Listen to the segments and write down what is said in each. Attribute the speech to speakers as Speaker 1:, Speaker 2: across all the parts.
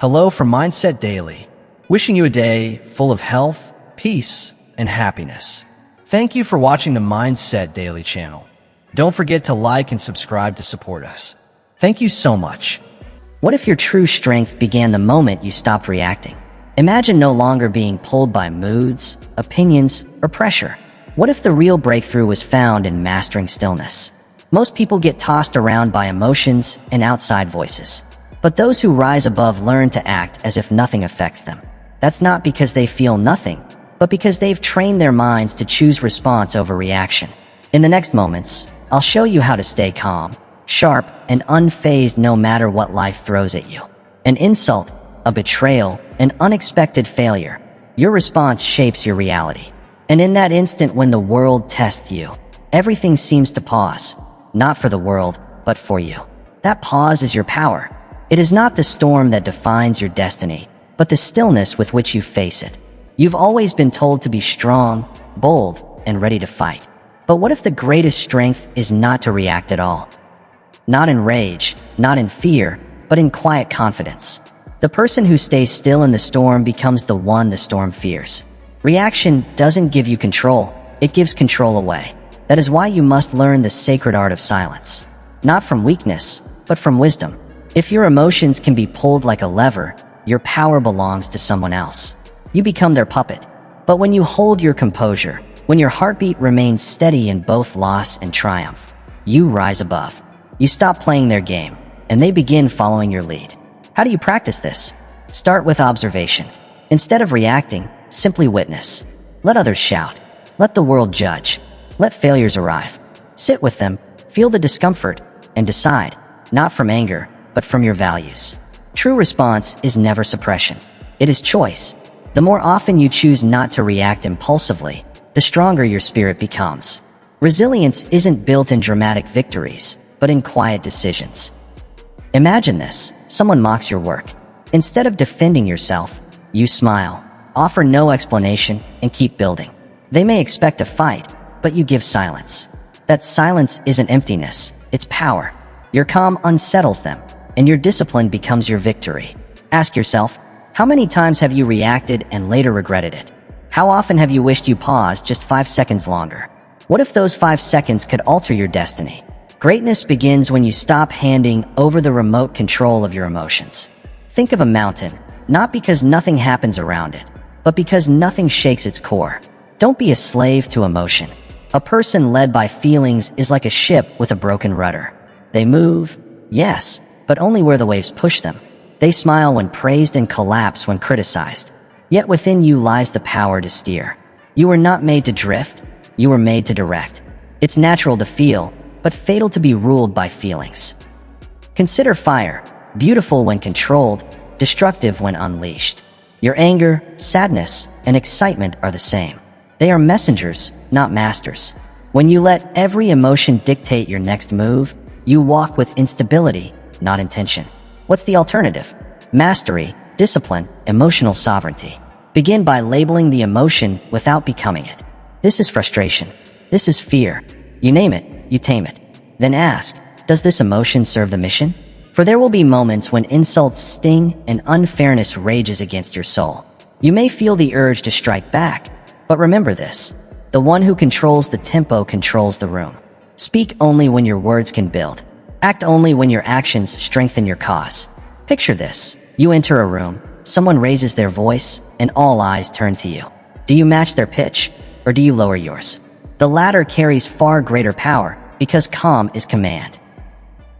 Speaker 1: Hello from Mindset Daily, wishing you a day full of health, peace, and happiness. Thank you for watching the Mindset Daily channel. Don't forget to like and subscribe to support us. Thank you so much.
Speaker 2: What if your true strength began the moment you stopped reacting? Imagine no longer being pulled by moods, opinions, or pressure. What if the real breakthrough was found in mastering stillness? Most people get tossed around by emotions and outside voices. But those who rise above learn to act as if nothing affects them. That's not because they feel nothing, but because they've trained their minds to choose response over reaction. In the next moments, I'll show you how to stay calm, sharp, and unfazed no matter what life throws at you. An insult, a betrayal, an unexpected failure. Your response shapes your reality. And in that instant when the world tests you, everything seems to pause. Not for the world, but for you. That pause is your power. It is not the storm that defines your destiny, but the stillness with which you face it. You've always been told to be strong, bold, and ready to fight. But what if the greatest strength is not to react at all? Not in rage, not in fear, but in quiet confidence. The person who stays still in the storm becomes the one the storm fears. Reaction doesn't give you control, it gives control away. That is why you must learn the sacred art of silence. Not from weakness, but from wisdom. If your emotions can be pulled like a lever, your power belongs to someone else. You become their puppet. But when you hold your composure, when your heartbeat remains steady in both loss and triumph, you rise above. You stop playing their game, and they begin following your lead. How do you practice this? Start with observation. Instead of reacting, simply witness. Let others shout. Let the world judge. Let failures arrive. Sit with them, feel the discomfort, and decide, not from anger, but from your values. True response is never suppression. It is choice. The more often you choose not to react impulsively, the stronger your spirit becomes. Resilience isn't built in dramatic victories, but in quiet decisions. Imagine this. Someone mocks your work. Instead of defending yourself, you smile, offer no explanation, and keep building. They may expect a fight, but you give silence. That silence isn't emptiness, it's power. Your calm unsettles them, and your discipline becomes your victory. Ask yourself, how many times have you reacted and later regretted it? How often have you wished you paused just 5 seconds longer? What if those 5 seconds could alter your destiny? Greatness begins when you stop handing over the remote control of your emotions. Think of a mountain, not because nothing happens around it, but because nothing shakes its core. Don't be a slave to emotion. A person led by feelings is like a ship with a broken rudder. They move, yes, but only where the waves push them. They smile when praised and collapse when criticized. Yet within you lies the power to steer. You were not made to drift, you were made to direct. It's natural to feel, but fatal to be ruled by feelings. Consider fire, beautiful when controlled, destructive when unleashed. Your anger, sadness, and excitement are the same. They are messengers, not masters. When you let every emotion dictate your next move, you walk with instability, not intention. What's the alternative? Mastery, discipline, emotional sovereignty. Begin by labeling the emotion without becoming it. This is frustration. This is fear. You name it, you tame it. Then ask, does this emotion serve the mission? For there will be moments when insults sting and unfairness rages against your soul. You may feel the urge to strike back, but remember this. The one who controls the tempo controls the room. Speak only when your words can build. Act only when your actions strengthen your cause. Picture this. You enter a room, someone raises their voice, and all eyes turn to you. Do you match their pitch, or do you lower yours? The latter carries far greater power because calm is command.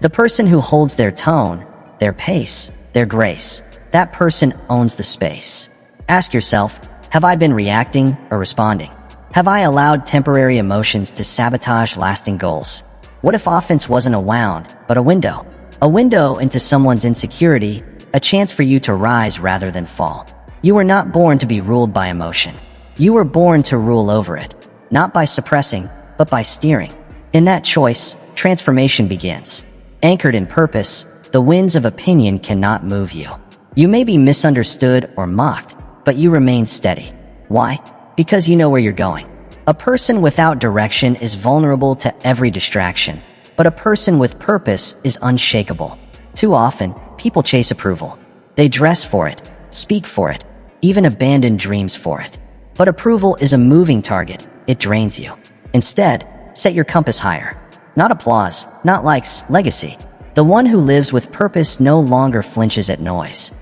Speaker 2: The person who holds their tone, their pace, their grace, that person owns the space. Ask yourself, have I been reacting or responding? Have I allowed temporary emotions to sabotage lasting goals? What if offense wasn't a wound, but a window? A window into someone's insecurity, a chance for you to rise rather than fall. You were not born to be ruled by emotion. You were born to rule over it, not by suppressing, but by steering. In that choice, transformation begins. Anchored in purpose, the winds of opinion cannot move you. You may be misunderstood or mocked, but you remain steady. Why? Because you know where you're going. A person without direction is vulnerable to every distraction, but a person with purpose is unshakable. Too often, people chase approval. They dress for it, speak for it, even abandon dreams for it. But approval is a moving target. It drains you. Instead, set your compass higher. Not applause, not likes, legacy. The one who lives with purpose no longer flinches at noise.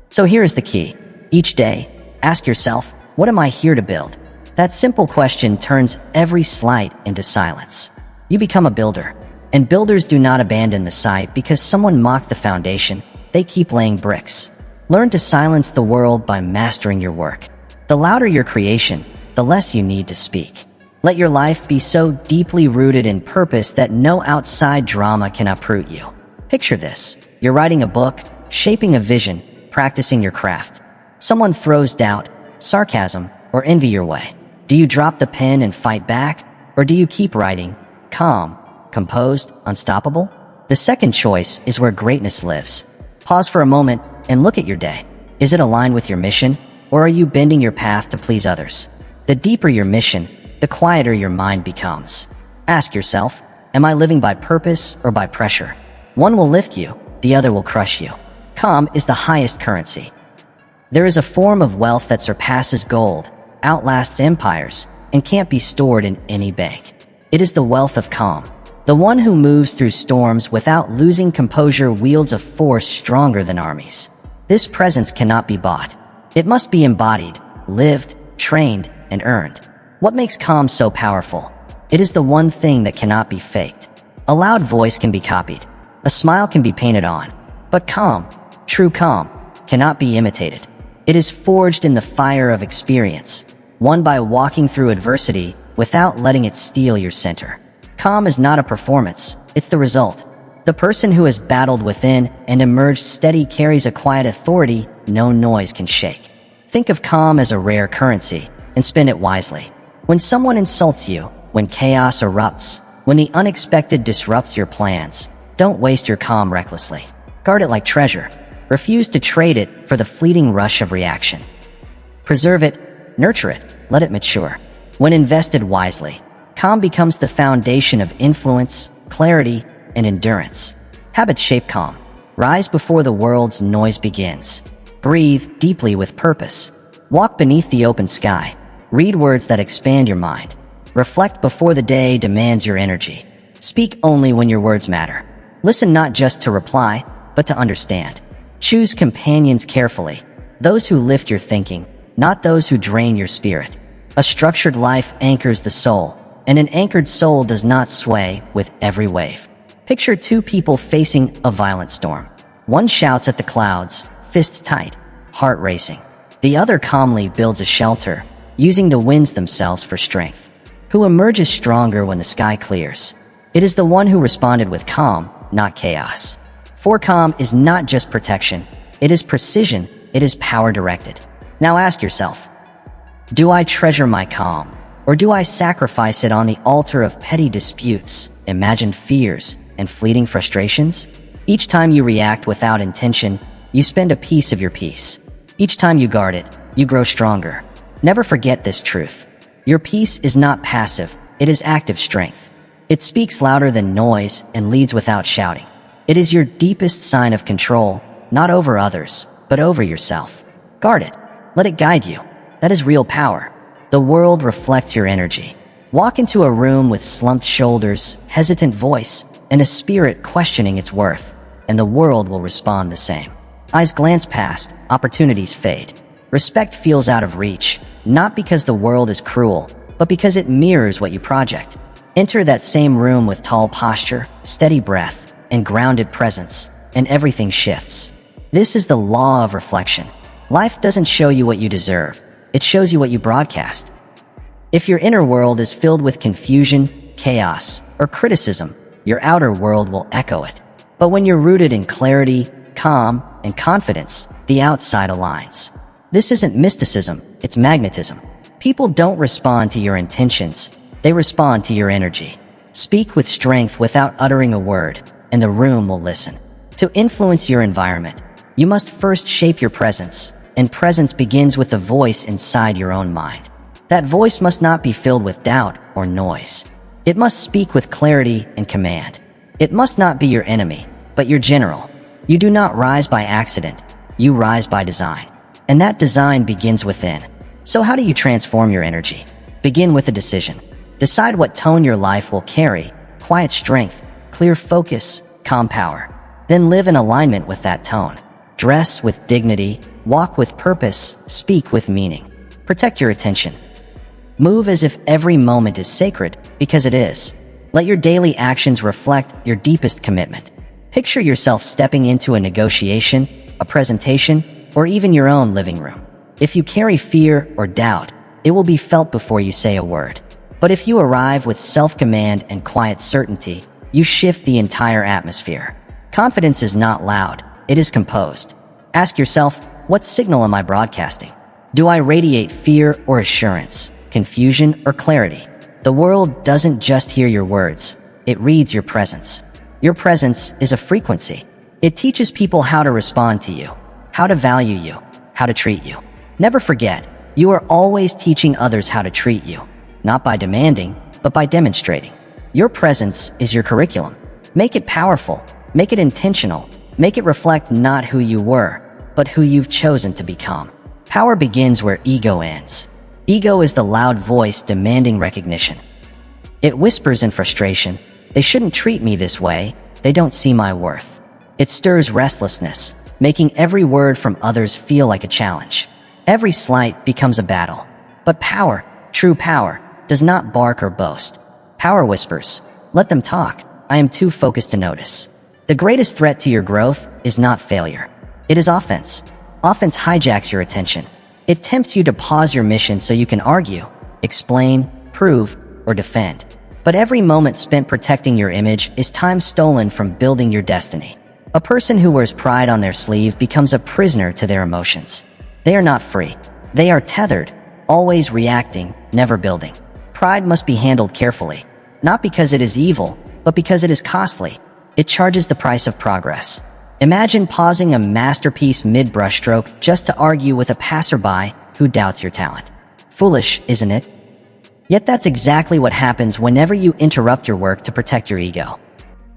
Speaker 2: So here is the key. Each day, ask yourself, what am I here to build? That simple question turns every slight into silence. You become a builder. And builders do not abandon the site because someone mocked the foundation. They keep laying bricks. Learn to silence the world by mastering your work. The louder your creation, the less you need to speak. Let your life be so deeply rooted in purpose that no outside drama can uproot you. Picture this. You're writing a book, shaping a vision, practicing your craft. Someone throws doubt, sarcasm, or envy your way. Do you drop the pen and fight back? Or do you keep writing, calm, composed, unstoppable? The second choice is where greatness lives. Pause for a moment and look at your day. Is it aligned with your mission? Or are you bending your path to please others? The deeper your mission, the quieter your mind becomes. Ask yourself, am I living by purpose or by pressure? One will lift you, the other will crush you. Calm is the highest currency. There is a form of wealth that surpasses gold, outlasts empires, and can't be stored in any bank. It is the wealth of calm. The one who moves through storms without losing composure wields a force stronger than armies. This presence cannot be bought. It must be embodied, lived, trained, and earned. What makes calm so powerful? It is the one thing that cannot be faked. A loud voice can be copied. A smile can be painted on. But calm, true calm, cannot be imitated. It is forged in the fire of experience, won by walking through adversity without letting it steal your center. Calm is not a performance, it's the result. The person who has battled within and emerged steady carries a quiet authority no noise can shake. Think of calm as a rare currency and spend it wisely. When someone insults you, when chaos erupts, when the unexpected disrupts your plans, don't waste your calm recklessly. Guard it like treasure. Refuse to trade it for the fleeting rush of reaction. Preserve it, nurture it, let it mature. When invested wisely, calm becomes the foundation of influence, clarity, and endurance. Habits shape calm. Rise before the world's noise begins. Breathe deeply with purpose. Walk beneath the open sky. Read words that expand your mind. Reflect before the day demands your energy. Speak only when your words matter. Listen not just to reply, but to understand. Choose companions carefully. Those who lift your thinking, not those who drain your spirit. A structured life anchors the soul, and an anchored soul does not sway with every wave. Picture two people facing a violent storm. One shouts at the clouds, fists tight, heart racing. The other calmly builds a shelter, using the winds themselves for strength. Who emerges stronger when the sky clears? It is the one who responded with calm, not chaos. For calm is not just protection, it is precision, it is power directed. Now ask yourself, do I treasure my calm, or do I sacrifice it on the altar of petty disputes, imagined fears, and fleeting frustrations? Each time you react without intention, you spend a piece of your peace. Each time you guard it, you grow stronger. Never forget this truth. Your peace is not passive, it is active strength. It speaks louder than noise and leads without shouting. It is your deepest sign of control, not over others, but over yourself. Guard it. Let it guide you. That is real power. The world reflects your energy. Walk into a room with slumped shoulders, hesitant voice, and a spirit questioning its worth, and the world will respond the same. Eyes glance past, opportunities fade. Respect feels out of reach, not because the world is cruel, but because it mirrors what you project. Enter that same room with tall posture, steady breath, and grounded presence, and everything shifts. This is the law of reflection. Life doesn't show you what you deserve, it shows you what you broadcast. If your inner world is filled with confusion, chaos, or criticism, your outer world will echo it. But when you're rooted in clarity, calm, and confidence, the outside aligns. This isn't mysticism, it's magnetism. People don't respond to your intentions, they respond to your energy. Speak with strength without uttering a word, and the room will listen. To influence your environment, you must first shape your presence, and presence begins with the voice inside your own mind. That voice must not be filled with doubt or noise. It must speak with clarity and command. It must not be your enemy, but your general. You do not rise by accident. You rise by design. And that design begins within. So how do you transform your energy? Begin with a decision. Decide what tone your life will carry: quiet strength, clear focus, calm power. Then live in alignment with that tone. Dress with dignity, walk with purpose, speak with meaning. Protect your attention. Move as if every moment is sacred, because it is. Let your daily actions reflect your deepest commitment. Picture yourself stepping into a negotiation, a presentation, or even your own living room. If you carry fear or doubt, it will be felt before you say a word. But if you arrive with self-command and quiet certainty, you shift the entire atmosphere. Confidence is not loud, it is composed. Ask yourself, what signal am I broadcasting? Do I radiate fear or assurance, confusion or clarity? The world doesn't just hear your words, it reads your presence. Your presence is a frequency. It teaches people how to respond to you, how to value you, how to treat you. Never forget, you are always teaching others how to treat you, not by demanding, but by demonstrating. Your presence is your curriculum. Make it powerful, make it intentional, make it reflect not who you were, but who you've chosen to become. Power begins where ego ends. Ego is the loud voice demanding recognition. It whispers in frustration, "They shouldn't treat me this way, they don't see my worth." It stirs restlessness, making every word from others feel like a challenge. Every slight becomes a battle. But power, true power, does not bark or boast. Power whispers, "Let them talk, I am too focused to notice." The greatest threat to your growth is not failure. It is offense. Offense hijacks your attention. It tempts you to pause your mission so you can argue, explain, prove, or defend. But every moment spent protecting your image is time stolen from building your destiny. A person who wears pride on their sleeve becomes a prisoner to their emotions. They are not free. They are tethered, always reacting, never building. Pride must be handled carefully, not because it is evil, but because it is costly. It charges the price of progress. Imagine pausing a masterpiece mid-brushstroke just to argue with a passerby who doubts your talent. Foolish, isn't it? Yet that's exactly what happens whenever you interrupt your work to protect your ego.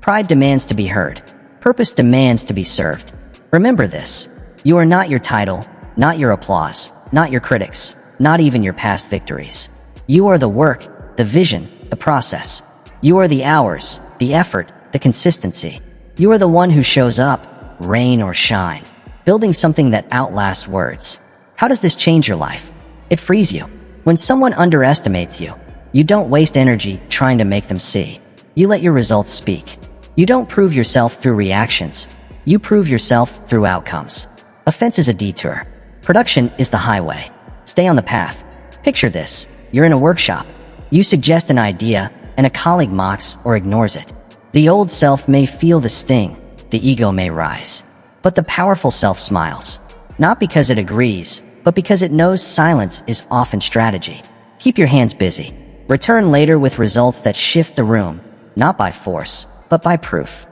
Speaker 2: Pride demands to be heard. Purpose demands to be served. Remember this. You are not your title, not your applause, not your critics, not even your past victories. You are the work, the vision, the process. You are the hours, the effort, the consistency. You are the one who shows up, rain or shine, building something that outlasts words. How does this change your life? It frees you. When someone underestimates you, you don't waste energy trying to make them see. You let your results speak. You don't prove yourself through reactions. You prove yourself through outcomes. Offense is a detour. Production is the highway. Stay on the path. Picture this. You're in a workshop. You suggest an idea, and a colleague mocks or ignores it. The old self may feel the sting. The ego may rise. But the powerful self smiles. Not because it agrees, but because it knows silence is often strategy. Keep your hands busy. Return later with results that shift the room, not by force, but by proof.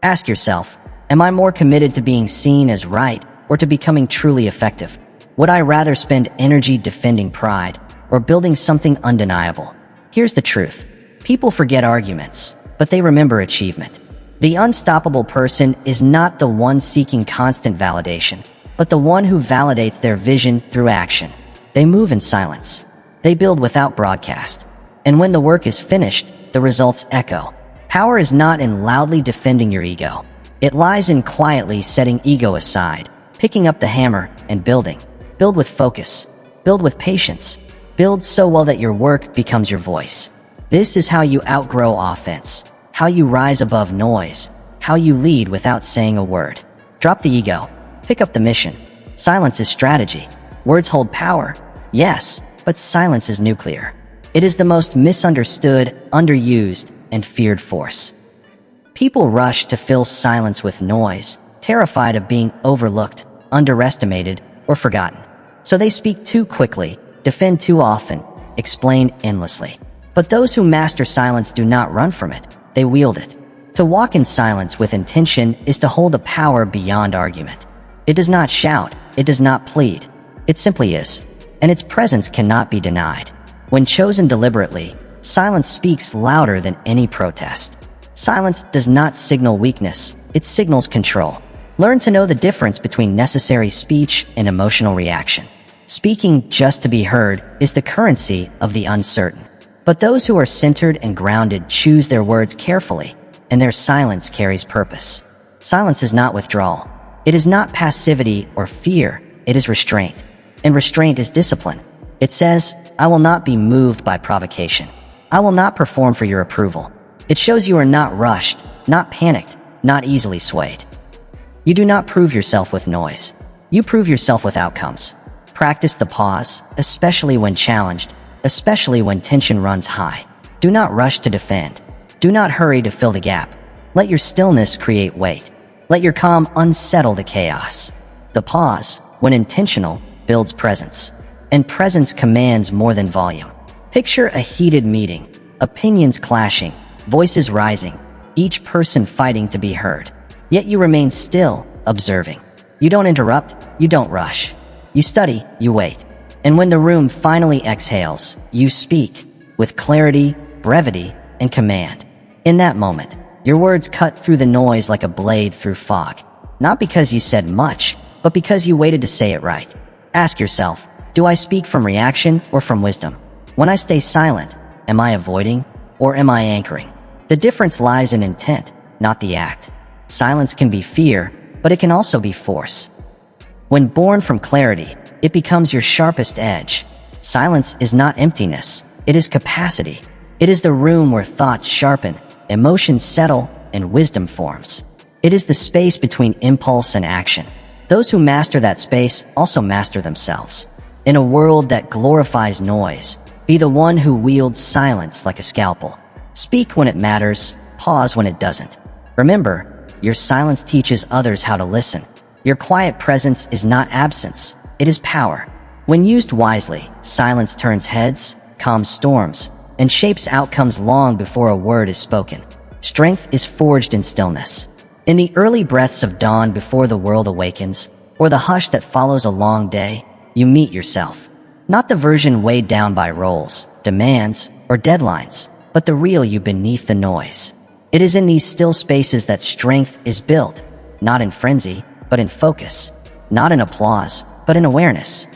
Speaker 2: Ask yourself, am I more committed to being seen as right or to becoming truly effective? Would I rather spend energy defending pride or building something undeniable? Here's the truth. People forget arguments, but they remember achievement. The unstoppable person is not the one seeking constant validation, but the one who validates their vision through action. They move in silence. They build without broadcast. And when the work is finished, the results echo. Power is not in loudly defending your ego. It lies in quietly setting ego aside, picking up the hammer and building. Build with focus. Build with patience. Build so well that your work becomes your voice. This is how you outgrow offense, how you rise above noise, how you lead without saying a word. Drop the ego. Pick up the mission. Silence is strategy. Words hold power, yes, but silence is nuclear. It is the most misunderstood, underused, and feared force. People rush to fill silence with noise, terrified of being overlooked, underestimated, or forgotten. So they speak too quickly, defend too often, explain endlessly. But those who master silence do not run from it, they wield it. To walk in silence with intention is to hold a power beyond argument. It does not shout, it does not plead. It simply is. And its presence cannot be denied. When chosen deliberately, silence speaks louder than any protest. Silence does not signal weakness, it signals control. Learn to know the difference between necessary speech and emotional reaction. Speaking just to be heard is the currency of the uncertain. But those who are centered and grounded choose their words carefully, and their silence carries purpose. Silence is not withdrawal. It is not passivity or fear. It is restraint. And restraint is discipline. It says, I will not be moved by provocation. I will not perform for your approval. It shows you are not rushed, not panicked, not easily swayed. You do not prove yourself with noise. You prove yourself with outcomes. Practice the pause, especially when challenged, especially when tension runs high. Do not rush to defend. Do not hurry to fill the gap. Let your stillness create weight. Let your calm unsettle the chaos. The pause, when intentional, builds presence. And presence commands more than volume. Picture a heated meeting, opinions clashing, voices rising, each person fighting to be heard. Yet you remain still, observing. You don't interrupt, you don't rush. You study, you wait. And when the room finally exhales, you speak, with clarity, brevity, and command. In that moment, your words cut through the noise like a blade through fog. Not because you said much, but because you waited to say it right. Ask yourself, do I speak from reaction or from wisdom? When I stay silent, am I avoiding or am I anchoring? The difference lies in intent, not the act. Silence can be fear, but it can also be force. When born from clarity, it becomes your sharpest edge. Silence is not emptiness, it is capacity. It is the room where thoughts sharpen, emotions settle, and wisdom forms. It is the space between impulse and action. Those who master that space also master themselves. In a world that glorifies noise, be the one who wields silence like a scalpel. Speak when it matters, pause when it doesn't. Remember, your silence teaches others how to listen. Your quiet presence is not absence, it is power. When used wisely, silence turns heads, calms storms, and shapes outcomes long before a word is spoken. Strength is forged in stillness. In the early breaths of dawn before the world awakens, or the hush that follows a long day, you meet yourself. Not the version weighed down by roles, demands, or deadlines, but the real you beneath the noise. It is in these still spaces that strength is built, not in frenzy, but in focus. Not in applause, but in awareness.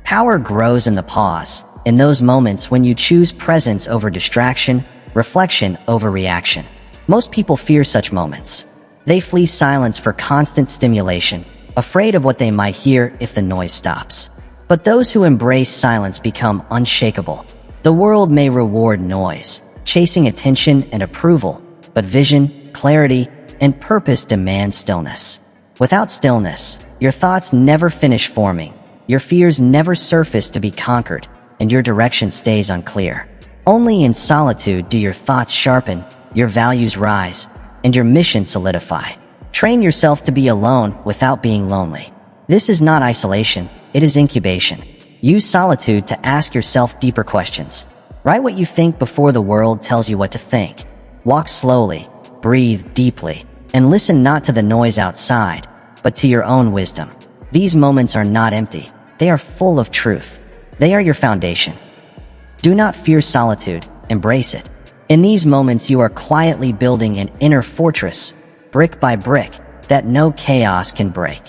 Speaker 2: Power grows in the pause, in those moments when you choose presence over distraction, reflection over reaction. Most people fear such moments. They flee silence for constant stimulation, afraid of what they might hear if the noise stops. But those who embrace silence become unshakable. The world may reward noise, chasing attention and approval, but vision, clarity, and purpose demand stillness. Without stillness, your thoughts never finish forming, your fears never surface to be conquered, and your direction stays unclear. Only in solitude do your thoughts sharpen, your values rise, and your mission solidify. Train yourself to be alone without being lonely. This is not isolation, it is incubation. Use solitude to ask yourself deeper questions. Write what you think before the world tells you what to think. Walk slowly, breathe deeply, and listen not to the noise outside, but to your own wisdom. These moments are not empty, they are full of truth. They are your foundation. Do not fear solitude, embrace it. In these moments you are quietly building an inner fortress, brick by brick, that no chaos can break.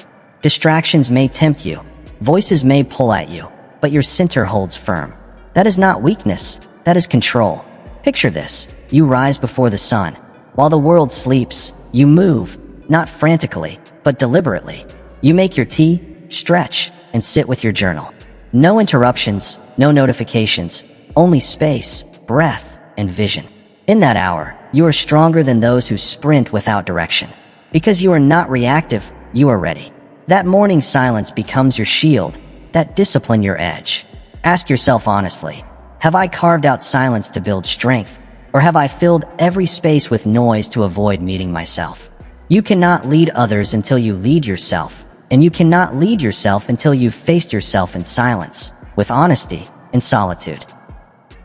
Speaker 2: Distractions may tempt you, voices may pull at you, but your center holds firm. That is not weakness, that is control. Picture this, you rise before the sun. While the world sleeps, you move, not frantically, but deliberately. You make your tea, stretch, and sit with your journal. No interruptions, no notifications, only space, breath, and vision. In that hour, you are stronger than those who sprint without direction. Because you are not reactive, you are ready. That morning silence becomes your shield, that discipline your edge. Ask yourself honestly, have I carved out silence to build strength, or have I filled every space with noise to avoid meeting myself? You cannot lead others until you lead yourself, and you cannot lead yourself until you've faced yourself in silence, with honesty, and solitude.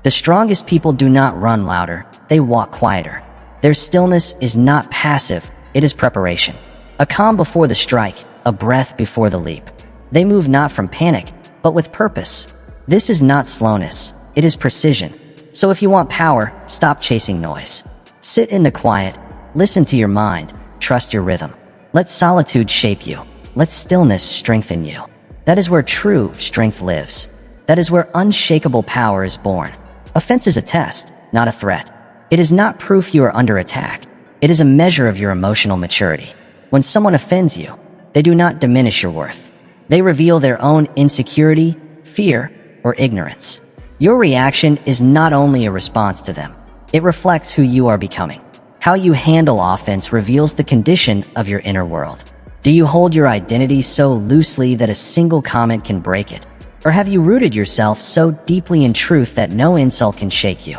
Speaker 2: The strongest people do not run louder, they walk quieter. Their stillness is not passive, it is preparation. A calm before the strike, a breath before the leap. They move not from panic, but with purpose. This is not slowness, it is precision. So if you want power, stop chasing noise. Sit in the quiet, listen to your mind, trust your rhythm. Let solitude shape you. Let stillness strengthen you. That is where true strength lives. That is where unshakable power is born. Offense is a test, not a threat. It is not proof you are under attack. It is a measure of your emotional maturity. When someone offends you, they do not diminish your worth. They reveal their own insecurity, fear, or ignorance. Your reaction is not only a response to them, it reflects who you are becoming. How you handle offense reveals the condition of your inner world. Do you hold your identity so loosely that a single comment can break it? Or have you rooted yourself so deeply in truth that no insult can shake you?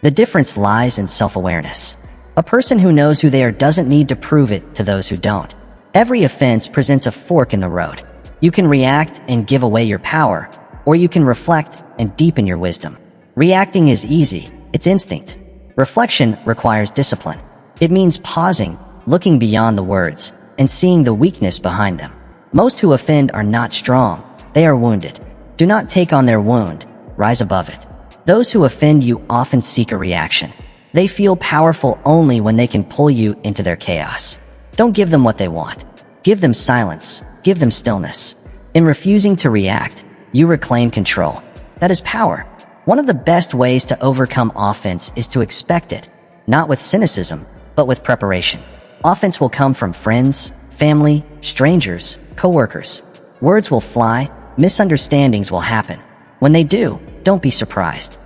Speaker 2: The difference lies in self-awareness. A person who knows who they are doesn't need to prove it to those who don't. Every offense presents a fork in the road. You can react and give away your power, or you can reflect and deepen your wisdom. Reacting is easy, it's instinct. Reflection requires discipline. It means pausing, looking beyond the words, and seeing the weakness behind them. Most who offend are not strong, they are wounded. Do not take on their wound, rise above it. Those who offend you often seek a reaction. They feel powerful only when they can pull you into their chaos. Don't give them what they want. Give them silence. Give them stillness. In refusing to react, you reclaim control. That is power. One of the best ways to overcome offense is to expect it, not with cynicism, but with preparation. Offense will come from friends, family, strangers, coworkers. Words will fly, misunderstandings will happen. When they do, don't be surprised.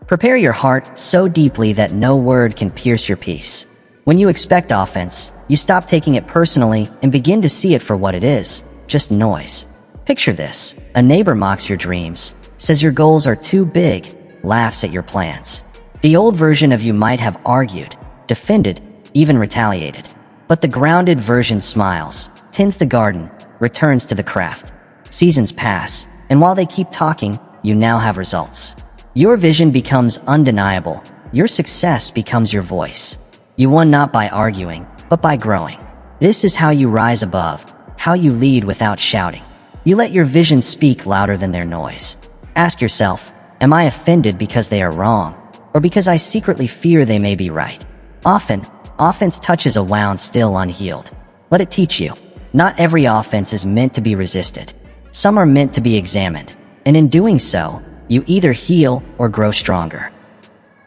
Speaker 2: Prepare your heart so deeply that no word can pierce your peace. When you expect offense, you stop taking it personally and begin to see it for what it is, just noise. Picture this. A neighbor mocks your dreams, says your goals are too big, laughs at your plans. The old version of you might have argued, defended, even retaliated. But the grounded version smiles, tends the garden, returns to the craft. Seasons pass, and while they keep talking, you now have results. Your vision becomes undeniable. Your success becomes your voice. You won not by arguing, but by growing. This is how you rise above, how you lead without shouting. You let your vision speak louder than their noise. Ask yourself, am I offended because they are wrong, or because I secretly fear they may be right? Often, offense touches a wound still unhealed. Let it teach you. Not every offense is meant to be resisted. Some are meant to be examined, and in doing so, you either heal or grow stronger.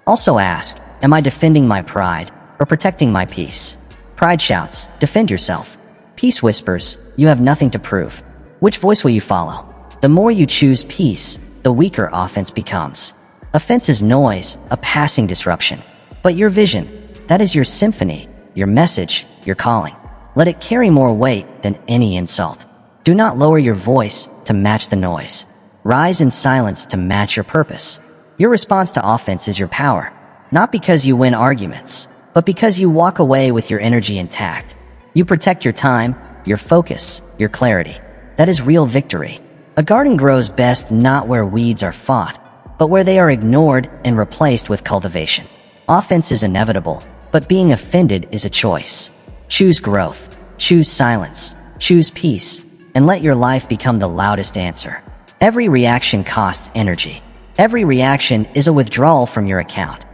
Speaker 2: Also ask, am I defending my pride or protecting my peace? Pride shouts, defend yourself. Peace whispers, you have nothing to prove. Which voice will you follow? The more you choose peace, the weaker offense becomes. Offense is noise, a passing disruption. But your vision, that is your symphony, your message, your calling. Let it carry more weight than any insult. Do not lower your voice to match the noise. Rise in silence to match your purpose. Your response to offense is your power, not because you win arguments, but because you walk away with your energy intact. You protect your time, your focus, your clarity. That is real victory. A garden grows best not where weeds are fought, but where they are ignored and replaced with cultivation. Offense is inevitable, but being offended is a choice. Choose growth, choose silence, choose peace, and let your life become the loudest answer. Every reaction costs energy. Every reaction is a withdrawal from your account.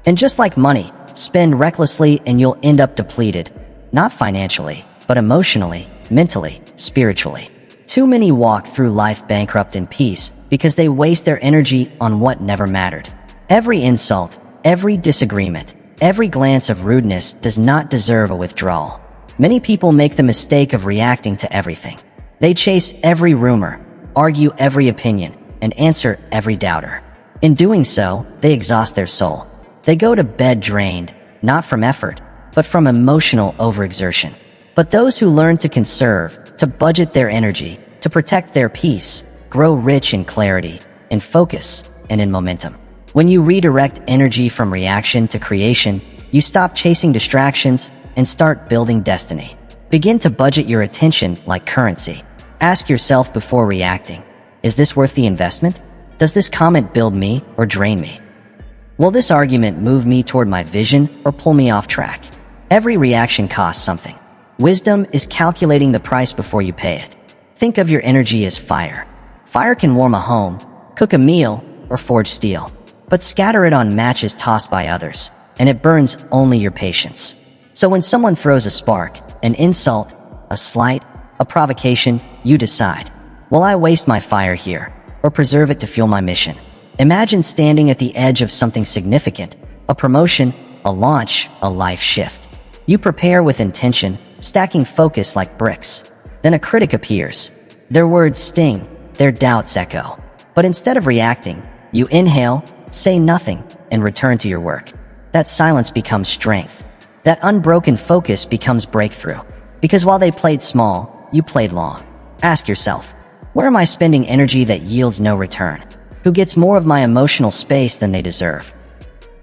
Speaker 2: And just like money, spend recklessly and you'll end up depleted, not financially, but emotionally, mentally, spiritually. Too many walk through life bankrupt in peace because they waste their energy on what never mattered. Every insult, every disagreement, every glance of rudeness does not deserve a withdrawal. Many people make the mistake of reacting to everything. They chase every rumor, argue every opinion, and answer every doubter. In doing so, they exhaust their soul. They go to bed drained, not from effort, but from emotional overexertion. But those who learn to conserve, to budget their energy, to protect their peace, grow rich in clarity, in focus, and in momentum. When you redirect energy from reaction to creation, you stop chasing distractions and start building destiny. Begin to budget your attention like currency. Ask yourself before reacting, is this worth the investment? Does this comment build me or drain me? Will this argument move me toward my vision or pull me off track? Every reaction costs something. Wisdom is calculating the price before you pay it. Think of your energy as fire. Fire can warm a home, cook a meal, or forge steel. But scatter it on matches tossed by others, and it burns only your patience. So when someone throws a spark, an insult, a slight, a provocation, you decide, will I waste my fire here or preserve it to fuel my mission? Imagine standing at the edge of something significant, a promotion, a launch, a life shift. You prepare with intention, stacking focus like bricks. Then a critic appears. Their words sting, their doubts echo. But instead of reacting, you inhale, say nothing, and return to your work. That silence becomes strength. That unbroken focus becomes breakthrough. Because while they played small, you played long. Ask yourself, where am I spending energy that yields no return? Who gets more of my emotional space than they deserve?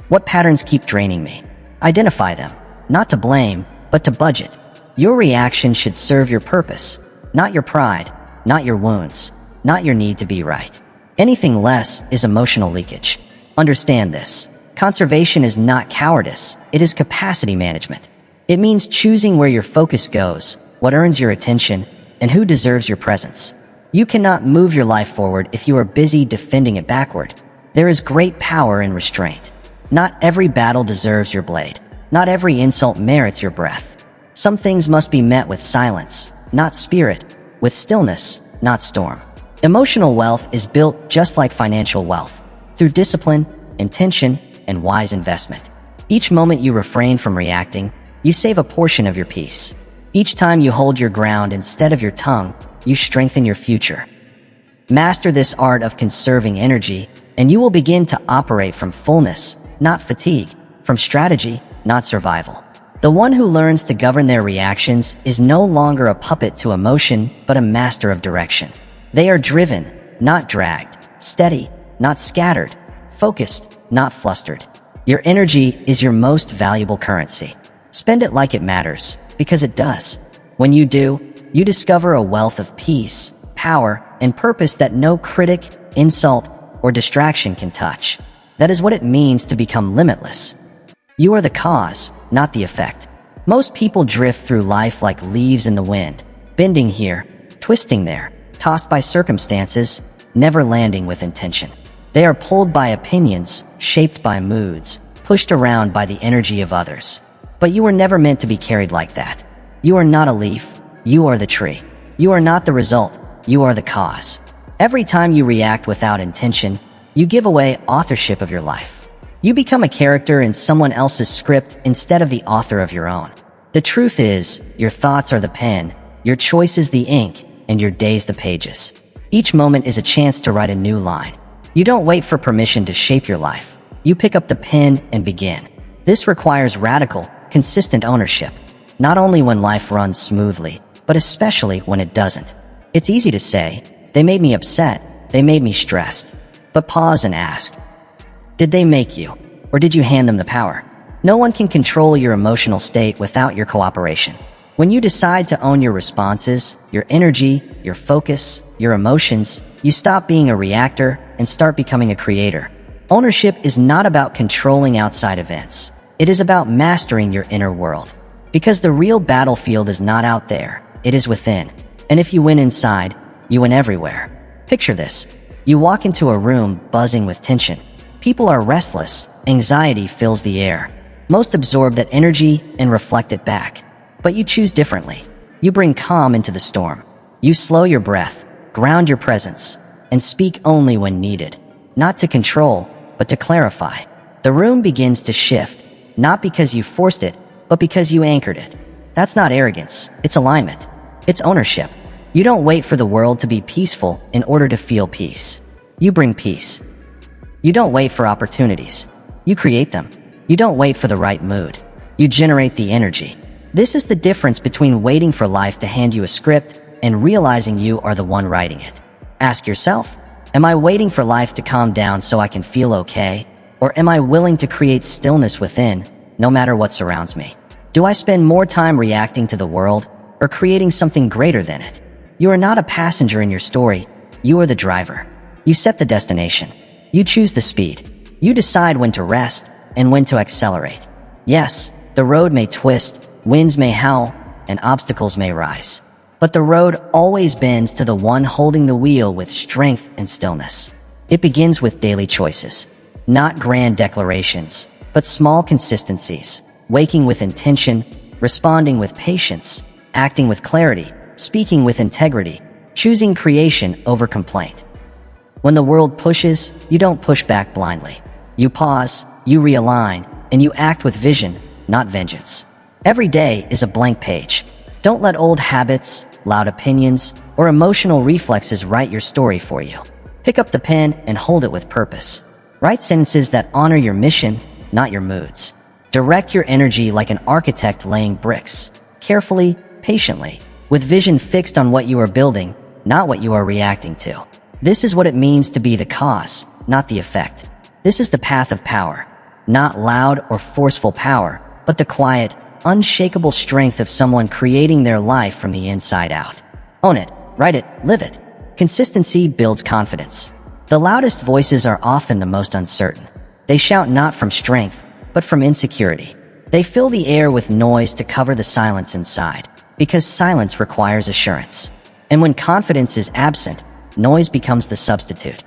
Speaker 2: What patterns keep draining me? Identify them, not to blame, but to budget. Your reaction should serve your purpose, not your pride, not your wounds, not your need to be right. Anything less is emotional leakage. Understand this. Conservation is not cowardice, it is capacity management. It means choosing where your focus goes, what earns your attention, and who deserves your presence. You cannot move your life forward if you are busy defending it backward. There is great power in restraint. Not every battle deserves your blade. Not every insult merits your breath. Some things must be met with silence, not spirit, with stillness, not storm. Emotional wealth is built just like financial wealth, through discipline, intention, and wise investment. Each moment you refrain from reacting, you save a portion of your peace. Each time you hold your ground instead of your tongue, you strengthen your future. Master this art of conserving energy, and you will begin to operate from fullness, not fatigue, from strategy, not survival. The one who learns to govern their reactions is no longer a puppet to emotion, but a master of direction. They are driven, not dragged, steady, not scattered, focused, not flustered. Your energy is your most valuable currency. Spend it like it matters, because it does. When you do, you discover a wealth of peace, power, and purpose that no critic, insult, or distraction can touch. That is what it means to become limitless. You are the cause, not the effect. Most people drift through life like leaves in the wind, bending here, twisting there, tossed by circumstances, never landing with intention. They are pulled by opinions, shaped by moods, pushed around by the energy of others. But you were never meant to be carried like that. You are not a leaf, you are the tree. You are not the result, you are the cause. Every time you react without intention, you give away authorship of your life. You become a character in someone else's script instead of the author of your own. The truth is, your thoughts are the pen, your choices the ink, and your days the pages. Each moment is a chance to write a new line. You don't wait for permission to shape your life. You pick up the pen and begin. This requires radical, consistent ownership, not only when life runs smoothly, but especially when it doesn't. It's easy to say, they made me upset, they made me stressed. But pause and ask, did they make you, or did you hand them the power? No one can control your emotional state without your cooperation. When you decide to own your responses, your energy, your focus, your emotions, you stop being a reactor and start becoming a creator. Ownership is not about controlling outside events. It is about mastering your inner world. Because the real battlefield is not out there, it is within. And if you win inside, you win everywhere. Picture this. You walk into a room buzzing with tension. People are restless. Anxiety fills the air. Most absorb that energy and reflect it back. But you choose differently. You bring calm into the storm. You slow your breath, ground your presence, and speak only when needed. Not to control, but to clarify. The room begins to shift, not because you forced it, but because you anchored it. That's not arrogance, it's alignment. It's ownership. You don't wait for the world to be peaceful in order to feel peace. You bring peace. You don't wait for opportunities. You create them. You don't wait for the right mood. You generate the energy. This is the difference between waiting for life to hand you a script and realizing you are the one writing it. Ask yourself, am I waiting for life to calm down so I can feel okay? Or am I willing to create stillness within, no matter what surrounds me? Do I spend more time reacting to the world or creating something greater than it? You are not a passenger in your story. You are the driver. You set the destination. You choose the speed. You decide when to rest and when to accelerate. Yes, the road may twist, winds may howl, and obstacles may rise. But the road always bends to the one holding the wheel with strength and stillness. It begins with daily choices. Not grand declarations, but small consistencies. Waking with intention, responding with patience, acting with clarity, speaking with integrity, choosing creation over complaint. When the world pushes, you don't push back blindly. You pause, you realign, and you act with vision, not vengeance. Every day is a blank page. Don't let old habits, loud opinions, or emotional reflexes write your story for you. Pick up the pen and hold it with purpose. Write sentences that honor your mission, not your moods. Direct your energy like an architect laying bricks, carefully, patiently, with vision fixed on what you are building, not what you are reacting to. This is what it means to be the cause, not the effect. This is the path of power. Not loud or forceful power, but the quiet, unshakable strength of someone creating their life from the inside out. Own it, write it, live it. Consistency builds confidence. The loudest voices are often the most uncertain. They shout not from strength, but from insecurity. They fill the air with noise to cover the silence inside, because silence requires assurance. And when confidence is absent, noise becomes the substitute.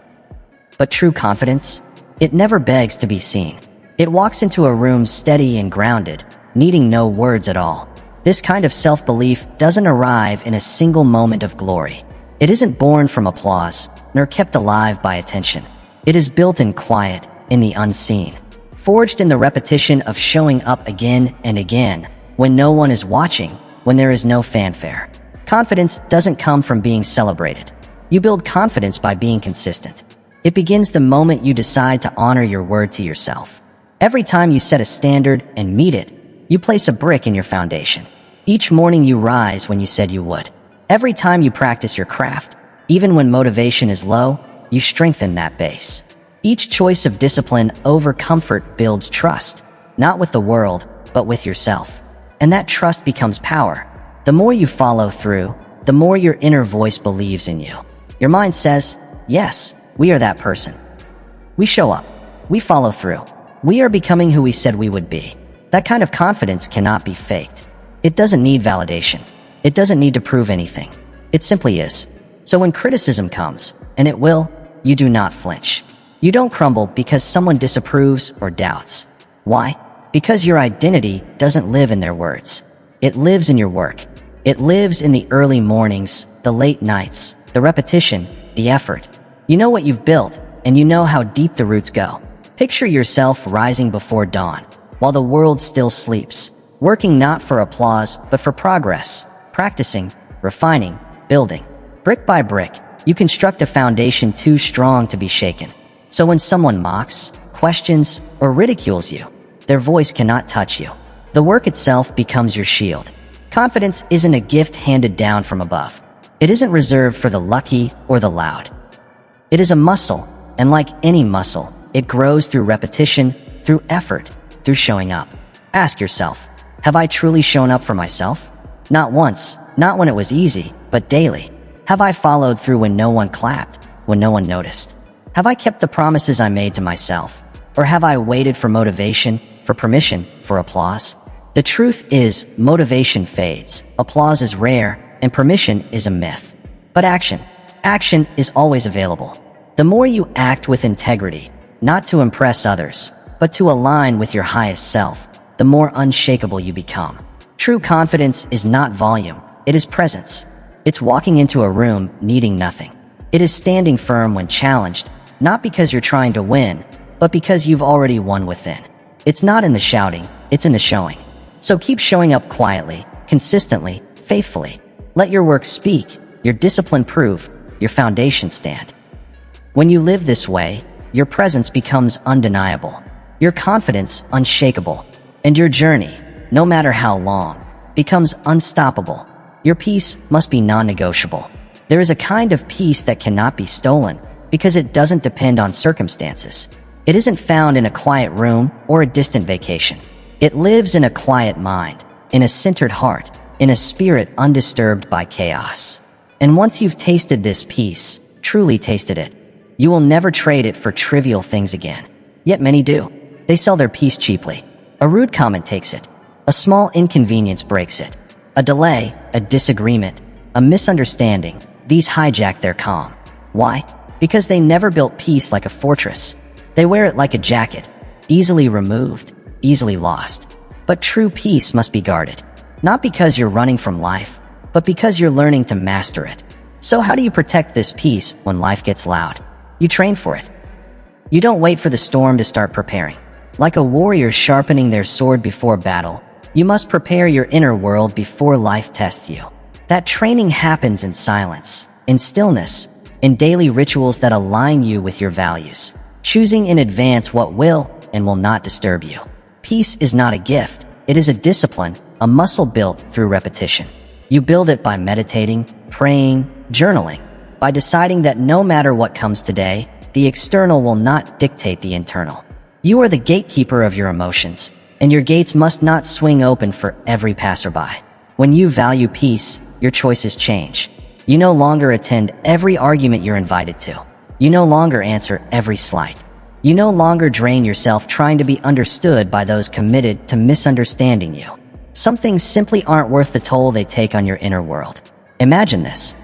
Speaker 2: But true confidence? It never begs to be seen. It walks into a room steady and grounded, needing no words at all. This kind of self-belief doesn't arrive in a single moment of glory. It isn't born from applause, nor kept alive by attention. It is built in quiet, in the unseen. Forged in the repetition of showing up again and again, when no one is watching, when there is no fanfare. Confidence doesn't come from being celebrated. You build confidence by being consistent. It begins the moment you decide to honor your word to yourself. Every time you set a standard and meet it, you place a brick in your foundation. Each morning you rise when you said you would. Every time you practice your craft, even when motivation is low, you strengthen that base. Each choice of discipline over comfort builds trust, not with the world, but with yourself. And that trust becomes power. The more you follow through, the more your inner voice believes in you. Your mind says, yes, we are that person. We show up. We follow through. We are becoming who we said we would be. That kind of confidence cannot be faked. It doesn't need validation. It doesn't need to prove anything. It simply is. So when criticism comes, and it will, you do not flinch. You don't crumble because someone disapproves or doubts. Why? Because your identity doesn't live in their words. It lives in your work. It lives in the early mornings, the late nights, the repetition, the effort. You know what you've built, and you know how deep the roots go. Picture yourself rising before dawn, while the world still sleeps, working not for applause, but for progress, practicing, refining, building. Brick by brick, you construct a foundation too strong to be shaken. So when someone mocks, questions, or ridicules you, their voice cannot touch you. The work itself becomes your shield. Confidence isn't a gift handed down from above. It isn't reserved for the lucky or the loud. It is a muscle, and like any muscle, it grows through repetition, through effort, through showing up. Ask yourself, have I truly shown up for myself? Not once, not when it was easy, but daily. Have I followed through when no one clapped, when no one noticed? Have I kept the promises I made to myself? Or have I waited for motivation, for permission, for applause? The truth is, motivation fades, applause is rare, and permission is a myth. But action is always available. The more you act with integrity, not to impress others, but to align with your highest self, the more unshakable you become. True confidence is not volume, it is presence. It's walking into a room needing nothing. It is standing firm when challenged, not because you're trying to win, but because you've already won within. It's not in the shouting, it's in the showing. So keep showing up quietly, consistently, faithfully. Let your work speak, your discipline prove, your foundation stand. When you live this way, your presence becomes undeniable, your confidence unshakable, and your journey, no matter how long, becomes unstoppable. Your peace must be non-negotiable. There is a kind of peace that cannot be stolen because it doesn't depend on circumstances. It isn't found in a quiet room or a distant vacation. It lives in a quiet mind, in a centered heart, in a spirit undisturbed by chaos. And once you've tasted this peace, truly tasted it, you will never trade it for trivial things again. Yet many do. They sell their peace cheaply. A rude comment takes it. A small inconvenience breaks it. A delay, a disagreement, a misunderstanding, these hijack their calm. Why? Because they never built peace like a fortress. They wear it like a jacket, easily removed, easily lost. But true peace must be guarded. Not because you're running from life, but because you're learning to master it. So how do you protect this peace when life gets loud? You train for it. You don't wait for the storm to start preparing. Like a warrior sharpening their sword before battle, you must prepare your inner world before life tests you. That training happens in silence, in stillness, in daily rituals that align you with your values, choosing in advance what will and will not disturb you. Peace is not a gift, it is a discipline, a muscle built through repetition. You build it by meditating, praying, journaling, by deciding that no matter what comes today, the external will not dictate the internal. You are the gatekeeper of your emotions, and your gates must not swing open for every passerby. When you value peace, your choices change. You no longer attend every argument you're invited to. You no longer answer every slight. You no longer drain yourself trying to be understood by those committed to misunderstanding you. Some things simply aren't worth the toll they take on your inner world. Imagine this.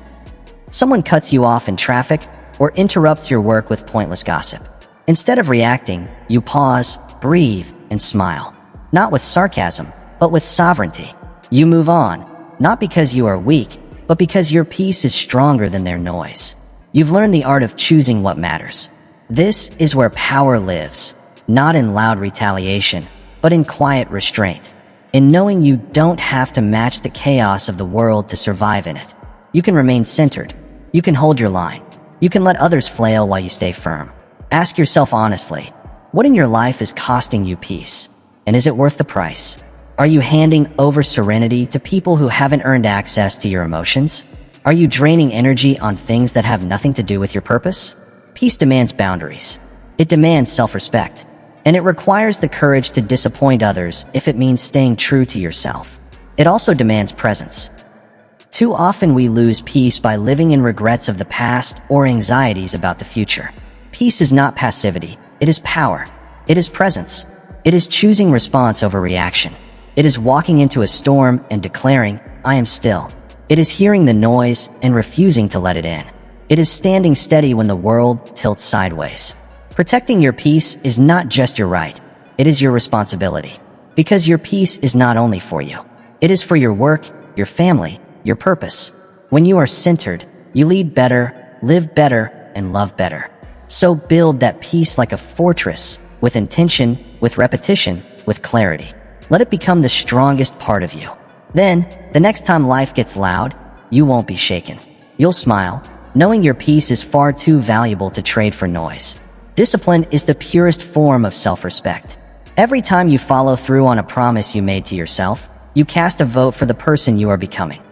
Speaker 2: Someone cuts you off in traffic or interrupts your work with pointless gossip. Instead of reacting, you pause, breathe, and smile. Not with sarcasm, but with sovereignty. You move on, not because you are weak, but because your peace is stronger than their noise. You've learned the art of choosing what matters. This is where power lives, not in loud retaliation, but in quiet restraint. In knowing you don't have to match the chaos of the world to survive in it. You can remain centered. You can hold your line. You can let others flail while you stay firm. Ask yourself honestly, what in your life is costing you peace? And is it worth the price? Are you handing over serenity to people who haven't earned access to your emotions? Are you draining energy on things that have nothing to do with your purpose? Peace demands boundaries. It demands self-respect. And it requires the courage to disappoint others if it means staying true to yourself. It also demands presence. Too often we lose peace by living in regrets of the past or anxieties about the future. Peace is not passivity. It is power. It is presence. It is choosing response over reaction. It is walking into a storm and declaring, I am still. It is hearing the noise and refusing to let it in. It is standing steady when the world tilts sideways. Protecting your peace is not just your right. It is your responsibility. Because your peace is not only for you. It is for your work, your family, your purpose. When you are centered, you lead better, live better, and love better. So build that peace like a fortress, with intention, with repetition, with clarity. Let it become the strongest part of you. Then, the next time life gets loud, you won't be shaken. You'll smile, knowing your peace is far too valuable to trade for noise. Discipline is the purest form of self-respect. Every time you follow through on a promise you made to yourself, you cast a vote for the person you are becoming.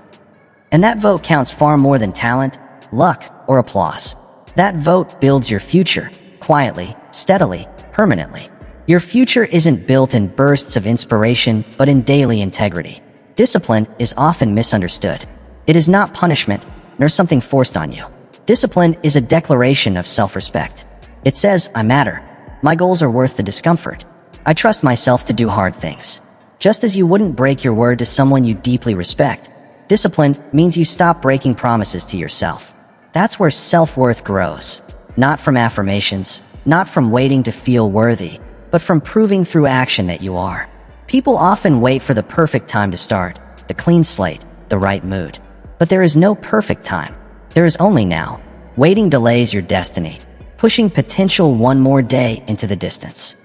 Speaker 2: And that vote counts far more than talent, luck, or applause. That vote builds your future, quietly, steadily, permanently. Your future isn't built in bursts of inspiration, but in daily integrity. Discipline is often misunderstood. It is not punishment, nor something forced on you. Discipline is a declaration of self-respect. It says, I matter. My goals are worth the discomfort. I trust myself to do hard things. Just as you wouldn't break your word to someone you deeply respect, discipline means you stop breaking promises to yourself. That's where self-worth grows. Not from affirmations, not from waiting to feel worthy, but from proving through action that you are. People often wait for the perfect time to start, the clean slate, the right mood. But there is no perfect time. There is only now. Waiting delays your destiny, pushing potential one more day into the distance.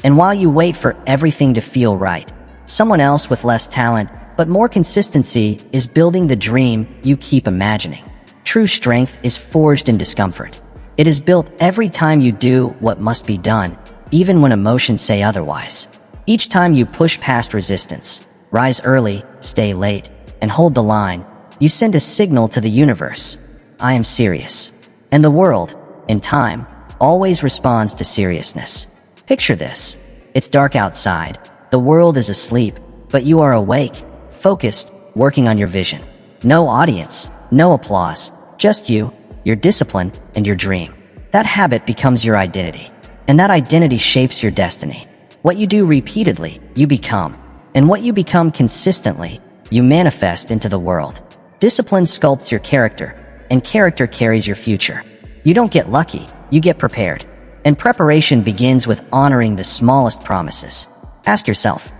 Speaker 2: And while you wait for everything to feel right, someone else with less talent but more consistency is building the dream you keep imagining. True strength is forged in discomfort. It is built every time you do what must be done, even when emotions say otherwise. Each time you push past resistance, rise early, stay late, and hold the line, you send a signal to the universe. I am serious. And the world, in time, always responds to seriousness. Picture this. It's dark outside. The world is asleep, but you are awake, focused, working on your vision. No audience, no applause, just you, your discipline, and your dream. That habit becomes your identity. And that identity shapes your destiny. What you do repeatedly, you become. And what you become consistently, you manifest into the world. Discipline sculpts your character, and character carries your future. You don't get lucky, you get prepared. And preparation begins with honoring the smallest promises. Ask yourself,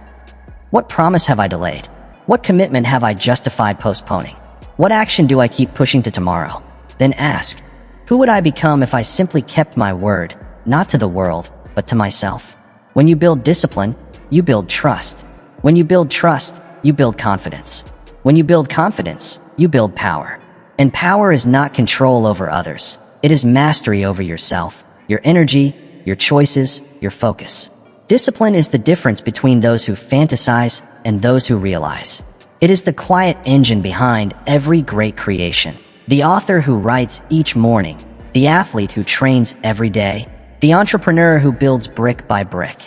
Speaker 2: what promise have I delayed? What commitment have I justified postponing? What action do I keep pushing to tomorrow? Then ask, who would I become if I simply kept my word, not to the world, but to myself? When you build discipline, you build trust. When you build trust, you build confidence. When you build confidence, you build power. And power is not control over others. It is mastery over yourself, your energy, your choices, your focus. Discipline is the difference between those who fantasize and those who realize. It is the quiet engine behind every great creation. The author who writes each morning, the athlete who trains every day, the entrepreneur who builds brick by brick.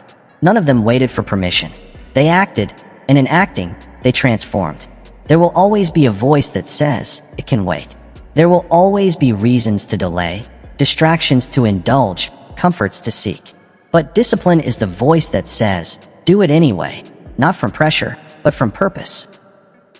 Speaker 2: None of them waited for permission. They acted, and in acting, they transformed. There will always be a voice that says, it can wait. There will always be reasons to delay, distractions to indulge, comforts to seek. But discipline is the voice that says, do it anyway, not from pressure, but from purpose.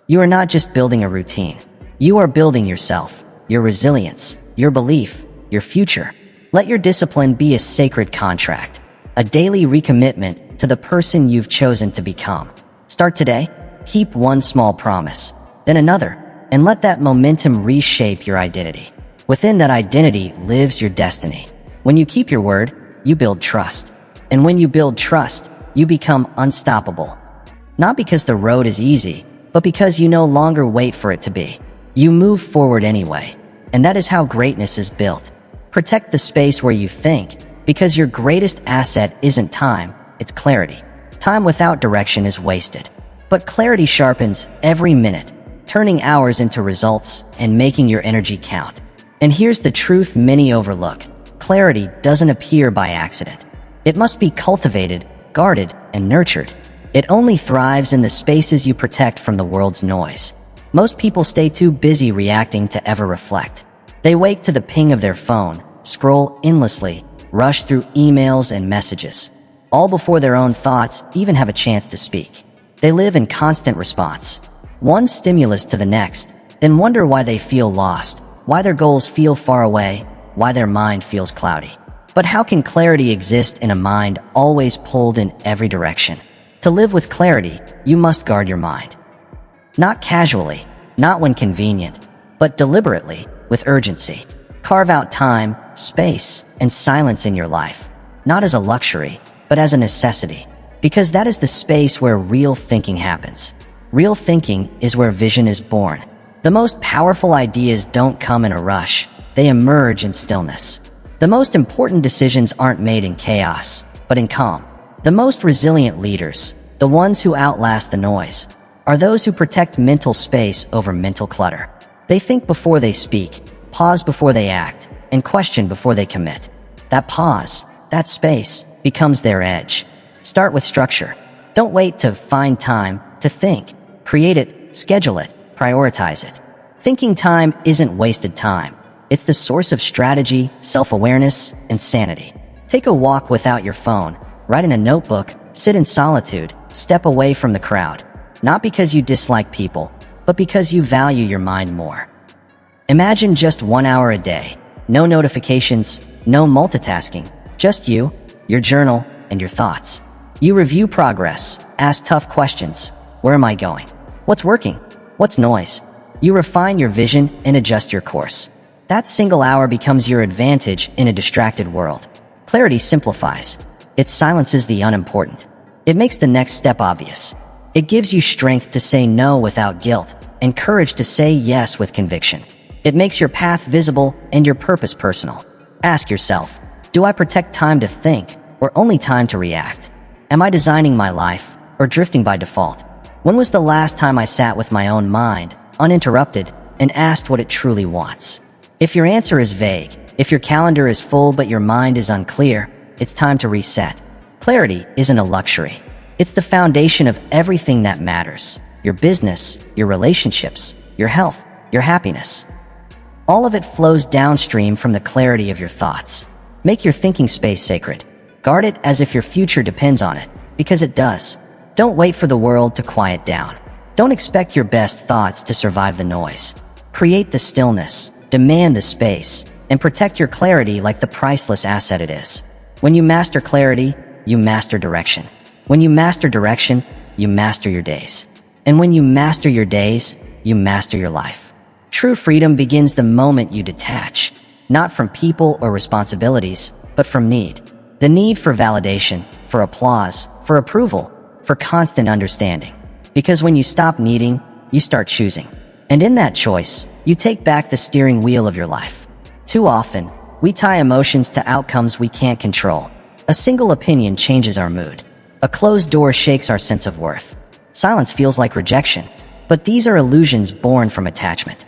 Speaker 2: You are not just building a routine. You are building yourself, your resilience, your belief, your future. Let your discipline be a sacred contract, a daily recommitment to the person you've chosen to become. Start today, keep one small promise, then another, and let that momentum reshape your identity. Within that identity lives your destiny. When you keep your word, you build trust. And when you build trust, you become unstoppable. Not because the road is easy, but because you no longer wait for it to be. You move forward anyway. And that is how greatness is built. Protect the space where you think, because your greatest asset isn't time, it's clarity. Time without direction is wasted. But clarity sharpens every minute, turning hours into results and making your energy count. And here's the truth many overlook. Clarity doesn't appear by accident. It must be cultivated, guarded, and nurtured. It only thrives in the spaces you protect from the world's noise. Most people stay too busy reacting to ever reflect. They wake to the ping of their phone, scroll endlessly, rush through emails and messages, all before their own thoughts even have a chance to speak. They live in constant response, one stimulus to the next, then wonder why they feel lost, why their goals feel far away, why their mind feels cloudy. But how can clarity exist in a mind always pulled in every direction? To live with clarity, you must guard your mind. Not casually, not when convenient, but deliberately, with urgency. Carve out time, space, and silence in your life, not as a luxury, but as a necessity. Because that is the space where real thinking happens. Real thinking is where vision is born. The most powerful ideas don't come in a rush. They emerge in stillness. The most important decisions aren't made in chaos, but in calm. The most resilient leaders, the ones who outlast the noise, are those who protect mental space over mental clutter. They think before they speak, pause before they act, and question before they commit. That pause, that space, becomes their edge. Start with structure. Don't wait to find time to think. Create it, schedule it, prioritize it. Thinking time isn't wasted time. It's the source of strategy, self-awareness, and sanity. Take a walk without your phone. Write in a notebook. Sit in solitude. Step away from the crowd. Not because you dislike people, but because you value your mind more. Imagine just 1 hour a day. No notifications, no multitasking. Just you, your journal, and your thoughts. You review progress. Ask tough questions. Where am I going? What's working? What's noise? You refine your vision and adjust your course. That single hour becomes your advantage in a distracted world. Clarity simplifies. It silences the unimportant. It makes the next step obvious. It gives you strength to say no without guilt and courage to say yes with conviction. It makes your path visible and your purpose personal. Ask yourself, do I protect time to think or only time to react? Am I designing my life or drifting by default? When was the last time I sat with my own mind, uninterrupted, and asked what it truly wants? If your answer is vague, if your calendar is full but your mind is unclear, it's time to reset. Clarity isn't a luxury. It's the foundation of everything that matters. Your business, your relationships, your health, your happiness. All of it flows downstream from the clarity of your thoughts. Make your thinking space sacred. Guard it as if your future depends on it, because it does. Don't wait for the world to quiet down. Don't expect your best thoughts to survive the noise. Create the stillness, demand the space, and protect your clarity like the priceless asset it is. When you master clarity, you master direction. When you master direction, you master your days. And when you master your days, you master your life. True freedom begins the moment you detach, not from people or responsibilities, but from need. The need for validation, for applause, for approval, for constant understanding. Because when you stop needing, you start choosing. And in that choice, you take back the steering wheel of your life. Too often, we tie emotions to outcomes we can't control. A single opinion changes our mood. A closed door shakes our sense of worth. Silence feels like rejection. But these are illusions born from attachment.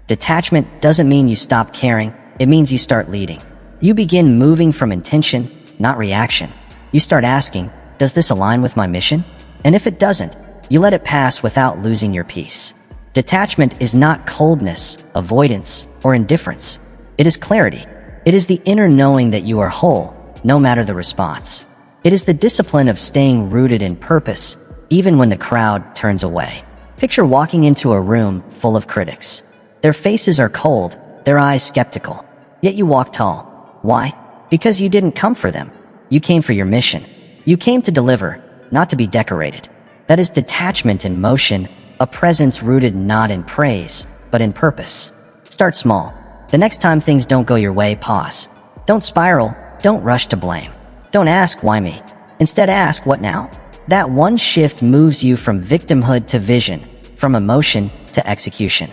Speaker 2: Detachment doesn't mean you stop caring, it means you start leading. You begin moving from intention, not reaction. You start asking, does this align with my mission? And if it doesn't, you let it pass without losing your peace. Detachment is not coldness, avoidance, or indifference. It is clarity. It is the inner knowing that you are whole, no matter the response. It is the discipline of staying rooted in purpose, even when the crowd turns away. Picture walking into a room full of critics. Their faces are cold, their eyes skeptical. Yet you walk tall. Why? Because you didn't come for them. You came for your mission. You came to deliver, not to be decorated. That is detachment in motion, a presence rooted not in praise, but in purpose. Start small. The next time things don't go your way, pause. Don't spiral. Don't rush to blame. Don't ask, why me? Instead, ask, what now? That one shift moves you from victimhood to vision, from emotion to execution.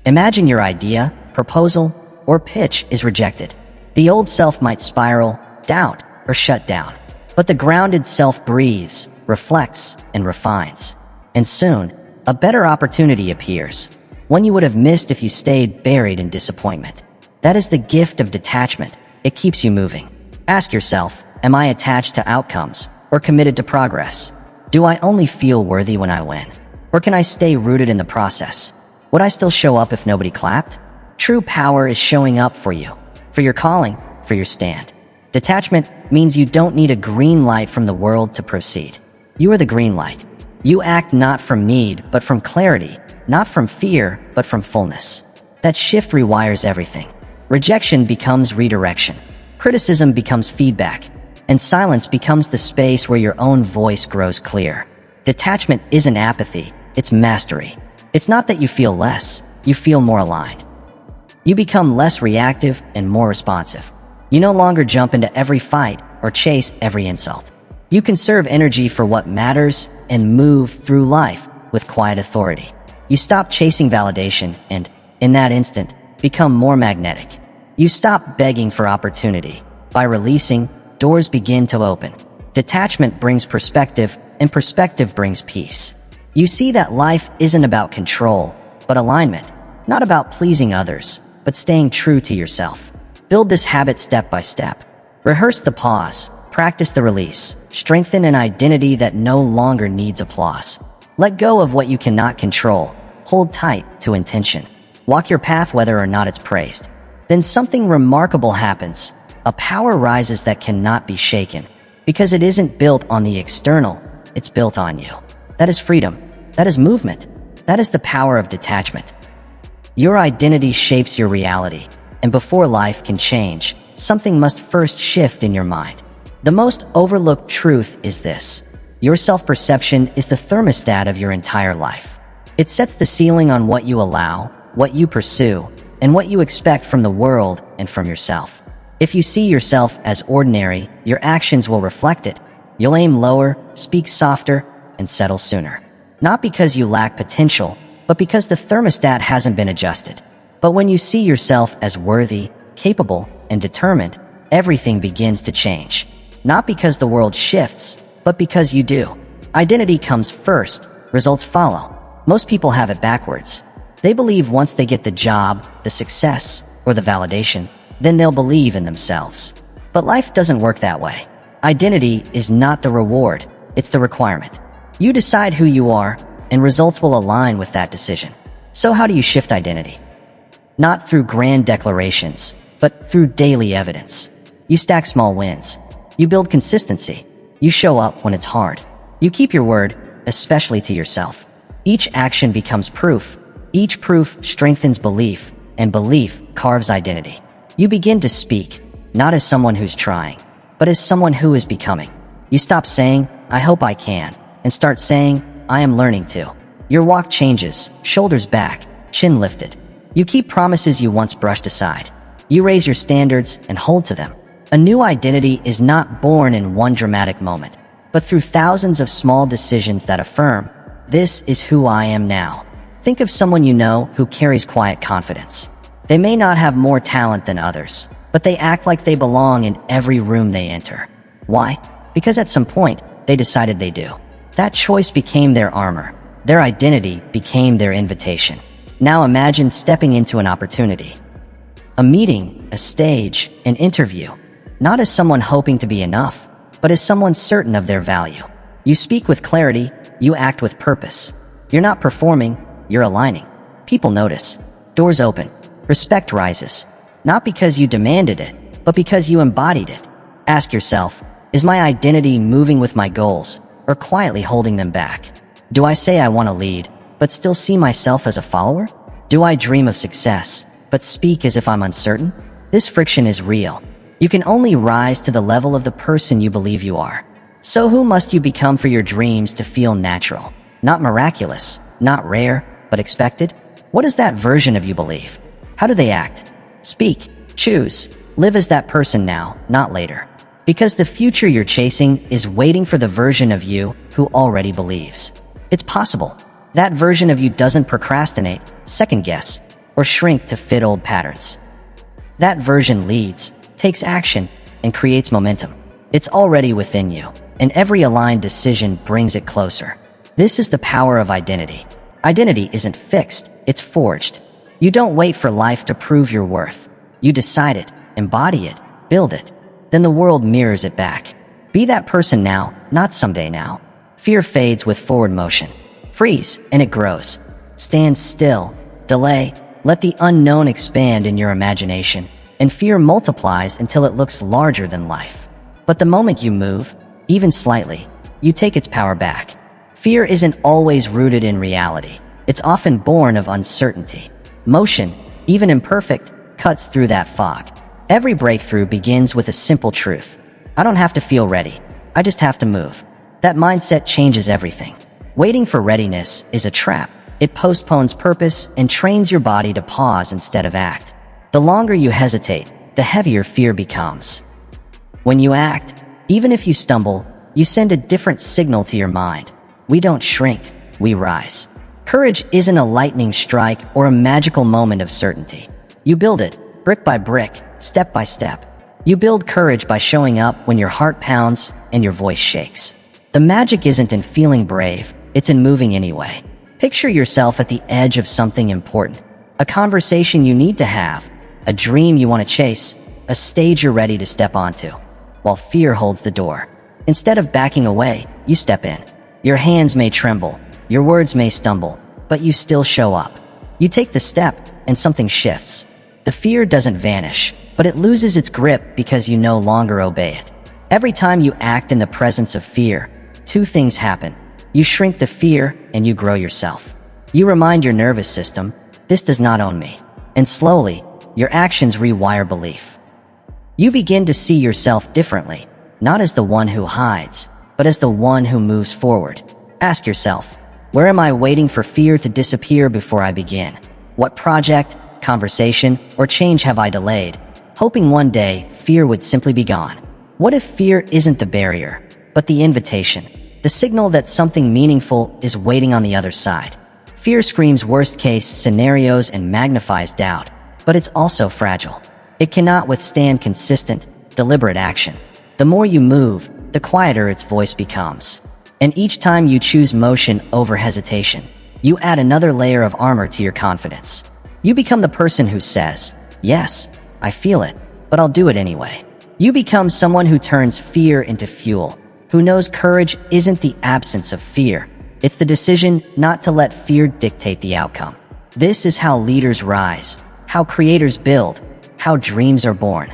Speaker 2: Imagine your idea, proposal, or pitch is rejected. The old self might spiral, doubt, or shut down. But the grounded self breathes, reflects, and refines. And soon, a better opportunity appears, one you would have missed if you stayed buried in disappointment. That is the gift of detachment. It keeps you moving. Ask yourself, am I attached to outcomes or committed to progress? Do I only feel worthy when I win? Or can I stay rooted in the process? Would I still show up if nobody clapped? True power is showing up for you, for your calling, for your stand. Detachment means you don't need a green light from the world to proceed. You are the green light. You act not from need, but from clarity, not from fear, but from fullness. That shift rewires everything. Rejection becomes redirection. Criticism becomes feedback. And silence becomes the space where your own voice grows clear. Detachment isn't apathy, it's mastery. It's not that you feel less, you feel more aligned. You become less reactive and more responsive. You no longer jump into every fight or chase every insult. You conserve energy for what matters and move through life with quiet authority. You stop chasing validation and, in that instant, become more magnetic. You stop begging for opportunity. By releasing, doors begin to open. Detachment brings perspective, and perspective brings peace. You see that life isn't about control, but alignment. Not about pleasing others, but staying true to yourself. Build this habit step by step. Rehearse the pause. Practice the release. Strengthen an identity that no longer needs applause. Let go of what you cannot control. Hold tight to intention. Walk your path whether or not it's praised. Then something remarkable happens. A power rises that cannot be shaken. Because it isn't built on the external, it's built on you. That is freedom. That is movement. That is the power of detachment. Your identity shapes your reality. And before life can change, something must first shift in your mind. The most overlooked truth is this. Your self-perception is the thermostat of your entire life. It sets the ceiling on what you allow, what you pursue, and what you expect from the world and from yourself. If you see yourself as ordinary, your actions will reflect it. You'll aim lower, speak softer, and settle sooner. Not because you lack potential, but because the thermostat hasn't been adjusted. But when you see yourself as worthy, capable, and determined, everything begins to change. Not because the world shifts, but because you do. Identity comes first, results follow. Most people have it backwards. They believe once they get the job, the success, or the validation, then they'll believe in themselves. But life doesn't work that way. Identity is not the reward, it's the requirement. You decide who you are, and results will align with that decision. So how do you shift identity? Not through grand declarations, but through daily evidence. You stack small wins. You build consistency. You show up when it's hard. You keep your word, especially to yourself. Each action becomes proof. Each proof strengthens belief, and belief carves identity. You begin to speak, not as someone who's trying, but as someone who is becoming. You stop saying, I hope I can, and start saying, I am learning to. Your walk changes, shoulders back, chin lifted. You keep promises you once brushed aside. You raise your standards and hold to them. A new identity is not born in one dramatic moment, but through thousands of small decisions that affirm, this is who I am now. Think of someone you know who carries quiet confidence. They may not have more talent than others, but they act like they belong in every room they enter. Why? Because at some point, they decided they do. That choice became their armor. Their identity became their invitation. Now imagine stepping into an opportunity. A meeting, a stage, an interview. Not as someone hoping to be enough, but as someone certain of their value. You speak with clarity, you act with purpose. You're not performing, you're aligning. People notice. Doors open. Respect rises. Not because you demanded it, but because you embodied it. Ask yourself, is my identity moving with my goals, or quietly holding them back? Do I say I want to lead, but still see myself as a follower? Do I dream of success, but speak as if I'm uncertain? This friction is real. You can only rise to the level of the person you believe you are. So who must you become for your dreams to feel natural? Not miraculous, not rare, but expected? What does that version of you believe? How do they act? Speak, choose, live as that person now, not later. Because the future you're chasing is waiting for the version of you who already believes. It's possible. That version of you doesn't procrastinate, second guess, or shrink to fit old patterns. That version leads, takes action, and creates momentum. It's already within you, and every aligned decision brings it closer. This is the power of identity. Identity isn't fixed, it's forged. You don't wait for life to prove your worth. You decide it, embody it, build it. Then the world mirrors it back. Be that person now, not someday now. Fear fades with forward motion. Freeze, and it grows. Stand still, delay, let the unknown expand in your imagination, and fear multiplies until it looks larger than life. But the moment you move, even slightly, you take its power back. Fear isn't always rooted in reality. It's often born of uncertainty. Motion, even imperfect, cuts through that fog. Every breakthrough begins with a simple truth. I don't have to feel ready. I just have to move. That mindset changes everything. Waiting for readiness is a trap. It postpones purpose and trains your body to pause instead of act. The longer you hesitate, the heavier fear becomes. When you act, even if you stumble, you send a different signal to your mind. We don't shrink, we rise. Courage isn't a lightning strike or a magical moment of certainty. You build it, brick by brick, step by step. You build courage by showing up when your heart pounds and your voice shakes. The magic isn't in feeling brave, it's in moving anyway. Picture yourself at the edge of something important. A conversation you need to have, a dream you want to chase, a stage you're ready to step onto, while fear holds the door. Instead of backing away, you step in. Your hands may tremble, your words may stumble, but you still show up. You take the step, and something shifts. The fear doesn't vanish, but it loses its grip because you no longer obey it. Every time you act in the presence of fear, two things happen. You shrink the fear, and you grow yourself. You remind your nervous system, this does not own me. And slowly, your actions rewire belief. You begin to see yourself differently, not as the one who hides, but as the one who moves forward. Ask yourself, where am I waiting for fear to disappear before I begin? What project, conversation, or change have I delayed, hoping one day fear would simply be gone? What if fear isn't the barrier, but the invitation, the signal that something meaningful is waiting on the other side? Fear screams worst-case scenarios and magnifies doubt, but it's also fragile. It cannot withstand consistent, deliberate action. The more you move, the quieter its voice becomes. And each time you choose motion over hesitation, you add another layer of armor to your confidence. You become the person who says, yes, I feel it, but I'll do it anyway. You become someone who turns fear into fuel, who knows courage isn't the absence of fear. It's the decision not to let fear dictate the outcome. This is how leaders rise, how creators build, how dreams are born.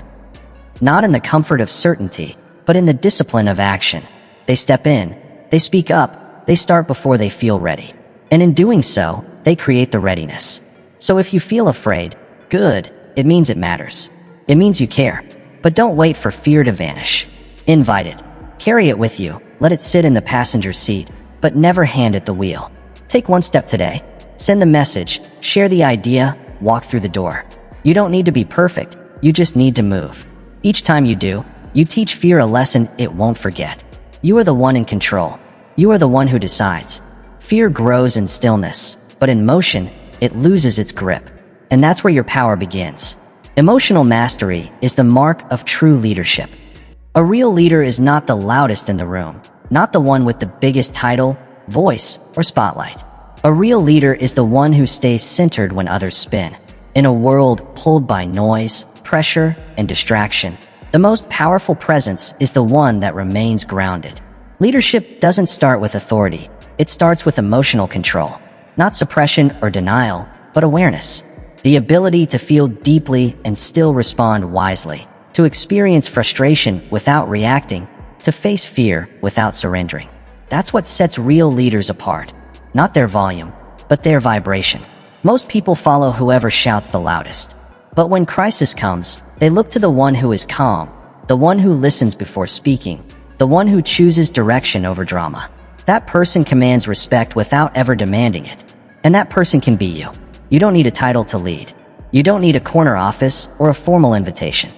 Speaker 2: Not in the comfort of certainty, but in the discipline of action. They step in, they speak up, they start before they feel ready. And in doing so, they create the readiness. So if you feel afraid, good, it means it matters. It means you care. But don't wait for fear to vanish. Invite it. Carry it with you. Let it sit in the passenger seat, but never hand it the wheel. Take one step today. Send the message, share the idea, walk through the door. You don't need to be perfect, you just need to move. Each time you do, you teach fear a lesson it won't forget. You are the one in control. You are the one who decides. Fear grows in stillness, but in motion, it loses its grip. And that's where your power begins. Emotional mastery is the mark of true leadership. A real leader is not the loudest in the room, not the one with the biggest title, voice, or spotlight. A real leader is the one who stays centered when others spin. In a world pulled by noise, pressure, and distraction, the most powerful presence is the one that remains grounded. Leadership doesn't start with authority. It starts with emotional control. Not suppression or denial, but awareness. The ability to feel deeply and still respond wisely. To experience frustration without reacting. To face fear without surrendering. That's what sets real leaders apart. Not their volume, but their vibration. Most people follow whoever shouts the loudest. But when crisis comes, they look to the one who is calm, the one who listens before speaking, the one who chooses direction over drama. That person commands respect without ever demanding it. And that person can be you. You don't need a title to lead. You don't need a corner office or a formal invitation.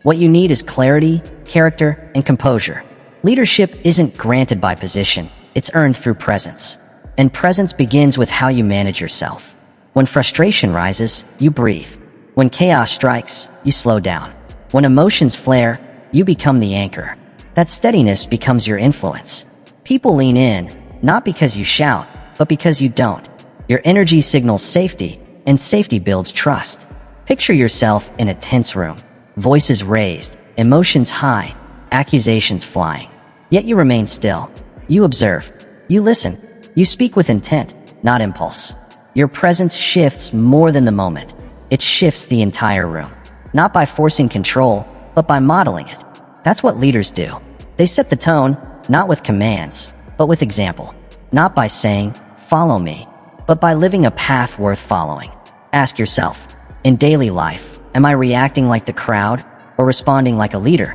Speaker 2: What you need is clarity, character, and composure. Leadership isn't granted by position, it's earned through presence. And presence begins with how you manage yourself. When frustration rises, you breathe. When chaos strikes, you slow down. When emotions flare, you become the anchor. That steadiness becomes your influence. People lean in, not because you shout, but because you don't. Your energy signals safety, and safety builds trust. Picture yourself in a tense room. Voices raised, emotions high, accusations flying. Yet you remain still. You observe. You listen. You speak with intent, not impulse. Your presence shifts more than the moment. It shifts the entire room. Not by forcing control, but by modeling it. That's what leaders do. They set the tone, not with commands, but with example. Not by saying, "Follow me," but by living a path worth following. Ask yourself, in daily life, am I reacting like the crowd or responding like a leader?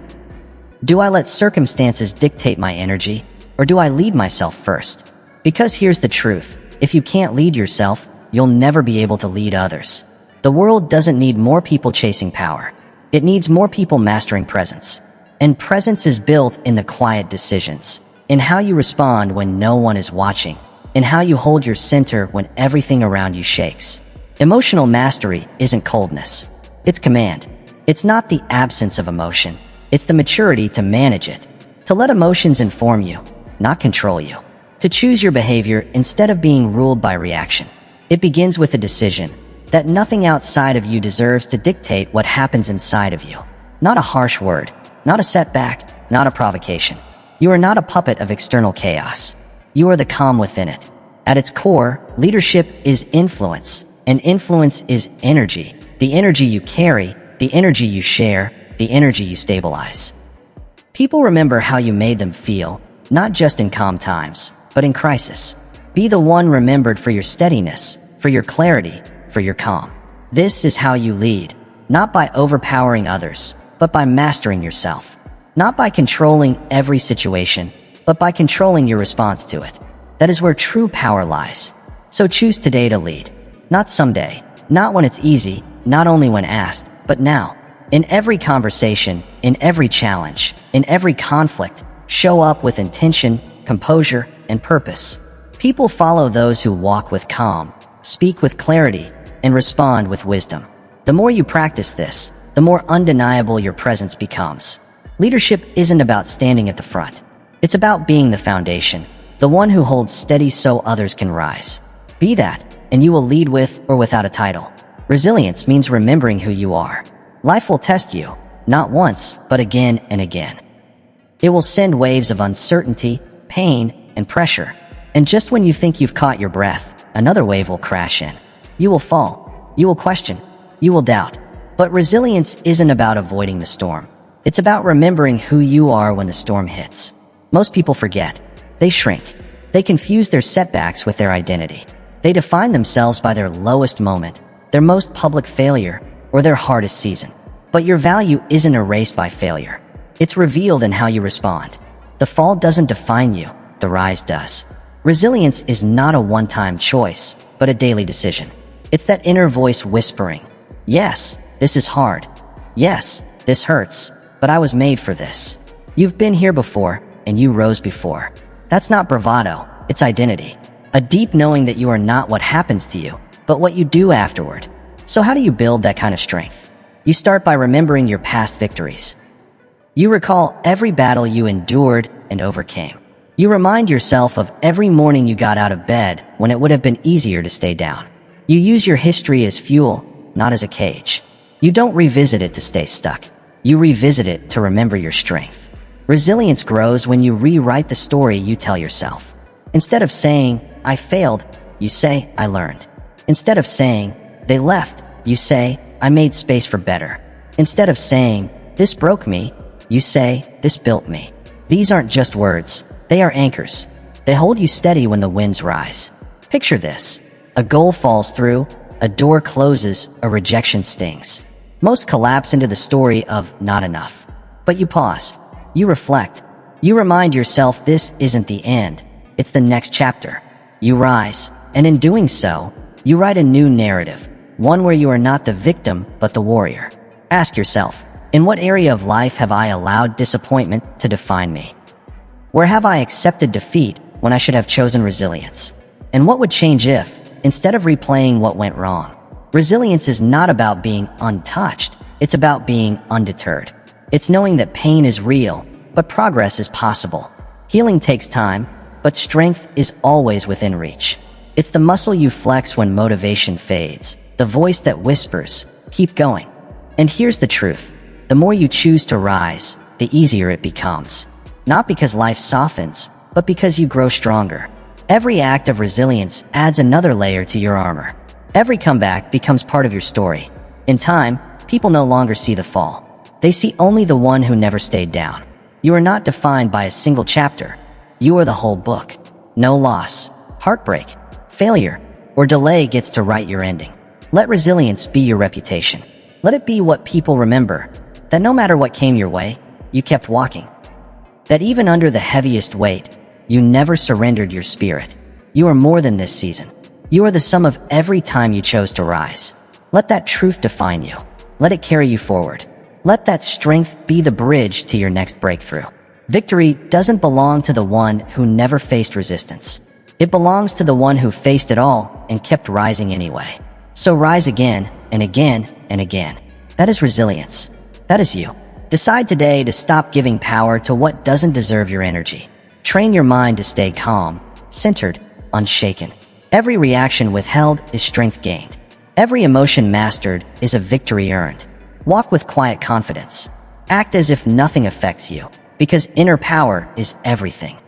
Speaker 2: Do I let circumstances dictate my energy, or do I lead myself first? Because here's the truth. If you can't lead yourself, you'll never be able to lead others. The world doesn't need more people chasing power. It needs more people mastering presence. And presence is built in the quiet decisions, in how you respond when no one is watching, in how you hold your center when everything around you shakes. Emotional mastery isn't coldness. It's command. It's not the absence of emotion. It's the maturity to manage it. To let emotions inform you, not control you. To choose your behavior instead of being ruled by reaction. It begins with a decision that nothing outside of you deserves to dictate what happens inside of you. Not a harsh word, not a setback, not a provocation. You are not a puppet of external chaos. You are the calm within it. At its core, leadership is influence, and influence is energy. The energy you carry, the energy you share, the energy you stabilize. People remember how you made them feel, not just in calm times, but in crisis. Be the one remembered for your steadiness, for your clarity, for your calm. This is how you lead, not by overpowering others, but by mastering yourself. Not by controlling every situation, but by controlling your response to it. That is where true power lies. So choose today to lead. Not someday, not when it's easy, not only when asked, but now. In every conversation, in every challenge, in every conflict, show up with intention, composure, and purpose. People follow those who walk with calm, speak with clarity, and respond with wisdom. The more you practice this, the more undeniable your presence becomes. Leadership isn't about standing at the front. It's about being the foundation, the one who holds steady so others can rise. Be that, and you will lead with or without a title. Resilience means remembering who you are. Life will test you, not once, but again and again. It will send waves of uncertainty, pain, and pressure. And just when you think you've caught your breath, another wave will crash in. You will fall. You will question. You will doubt. But resilience isn't about avoiding the storm. It's about remembering who you are when the storm hits. Most people forget. They shrink. They confuse their setbacks with their identity. They define themselves by their lowest moment, their most public failure, or their hardest season. But your value isn't erased by failure. It's revealed in how you respond. The fall doesn't define you, the rise does. Resilience is not a one-time choice, but a daily decision. It's that inner voice whispering, yes, this is hard. Yes, this hurts, but I was made for this. You've been here before, and you rose before. That's not bravado, it's identity. A deep knowing that you are not what happens to you, but what you do afterward. So how do you build that kind of strength? You start by remembering your past victories. You recall every battle you endured and overcame. You remind yourself of every morning you got out of bed when it would have been easier to stay down. You use your history as fuel, not as a cage. You don't revisit it to stay stuck. You revisit it to remember your strength. Resilience grows when you rewrite the story you tell yourself. Instead of saying, I failed, you say, I learned. Instead of saying, they left, you say, I made space for better. Instead of saying, this broke me, you say, this built me. These aren't just words. They are anchors. They hold you steady when the winds rise. Picture this. A goal falls through, a door closes, a rejection stings. Most collapse into the story of not enough. But you pause. You reflect. You remind yourself this isn't the end. It's the next chapter. You rise, and in doing so, you write a new narrative, one where you are not the victim, but the warrior. Ask yourself, in what area of life have I allowed disappointment to define me? Where have I accepted defeat when I should have chosen resilience? And what would change if, instead of replaying what went wrong? Resilience is not about being untouched. It's about being undeterred. It's knowing that pain is real, but progress is possible. Healing takes time, but strength is always within reach. It's the muscle you flex when motivation fades, the voice that whispers, keep going. And here's the truth. The more you choose to rise, the easier it becomes. Not because life softens, but because you grow stronger. Every act of resilience adds another layer to your armor. Every comeback becomes part of your story. In time, people no longer see the fall. They see only the one who never stayed down. You are not defined by a single chapter. You are the whole book. No loss, heartbreak, failure, or delay gets to write your ending. Let resilience be your reputation. Let it be what people remember, that no matter what came your way, you kept walking. That even under the heaviest weight, you never surrendered your spirit. You are more than this season. You are the sum of every time you chose to rise. Let that truth define you. Let it carry you forward. Let that strength be the bridge to your next breakthrough. Victory doesn't belong to the one who never faced resistance. It belongs to the one who faced it all and kept rising anyway. So rise again and again and again. That is resilience. That is you. Decide today to stop giving power to what doesn't deserve your energy. Train your mind to stay calm, centered, unshaken. Every reaction withheld is strength gained. Every emotion mastered is a victory earned. Walk with quiet confidence. Act as if nothing affects you, because inner power is everything.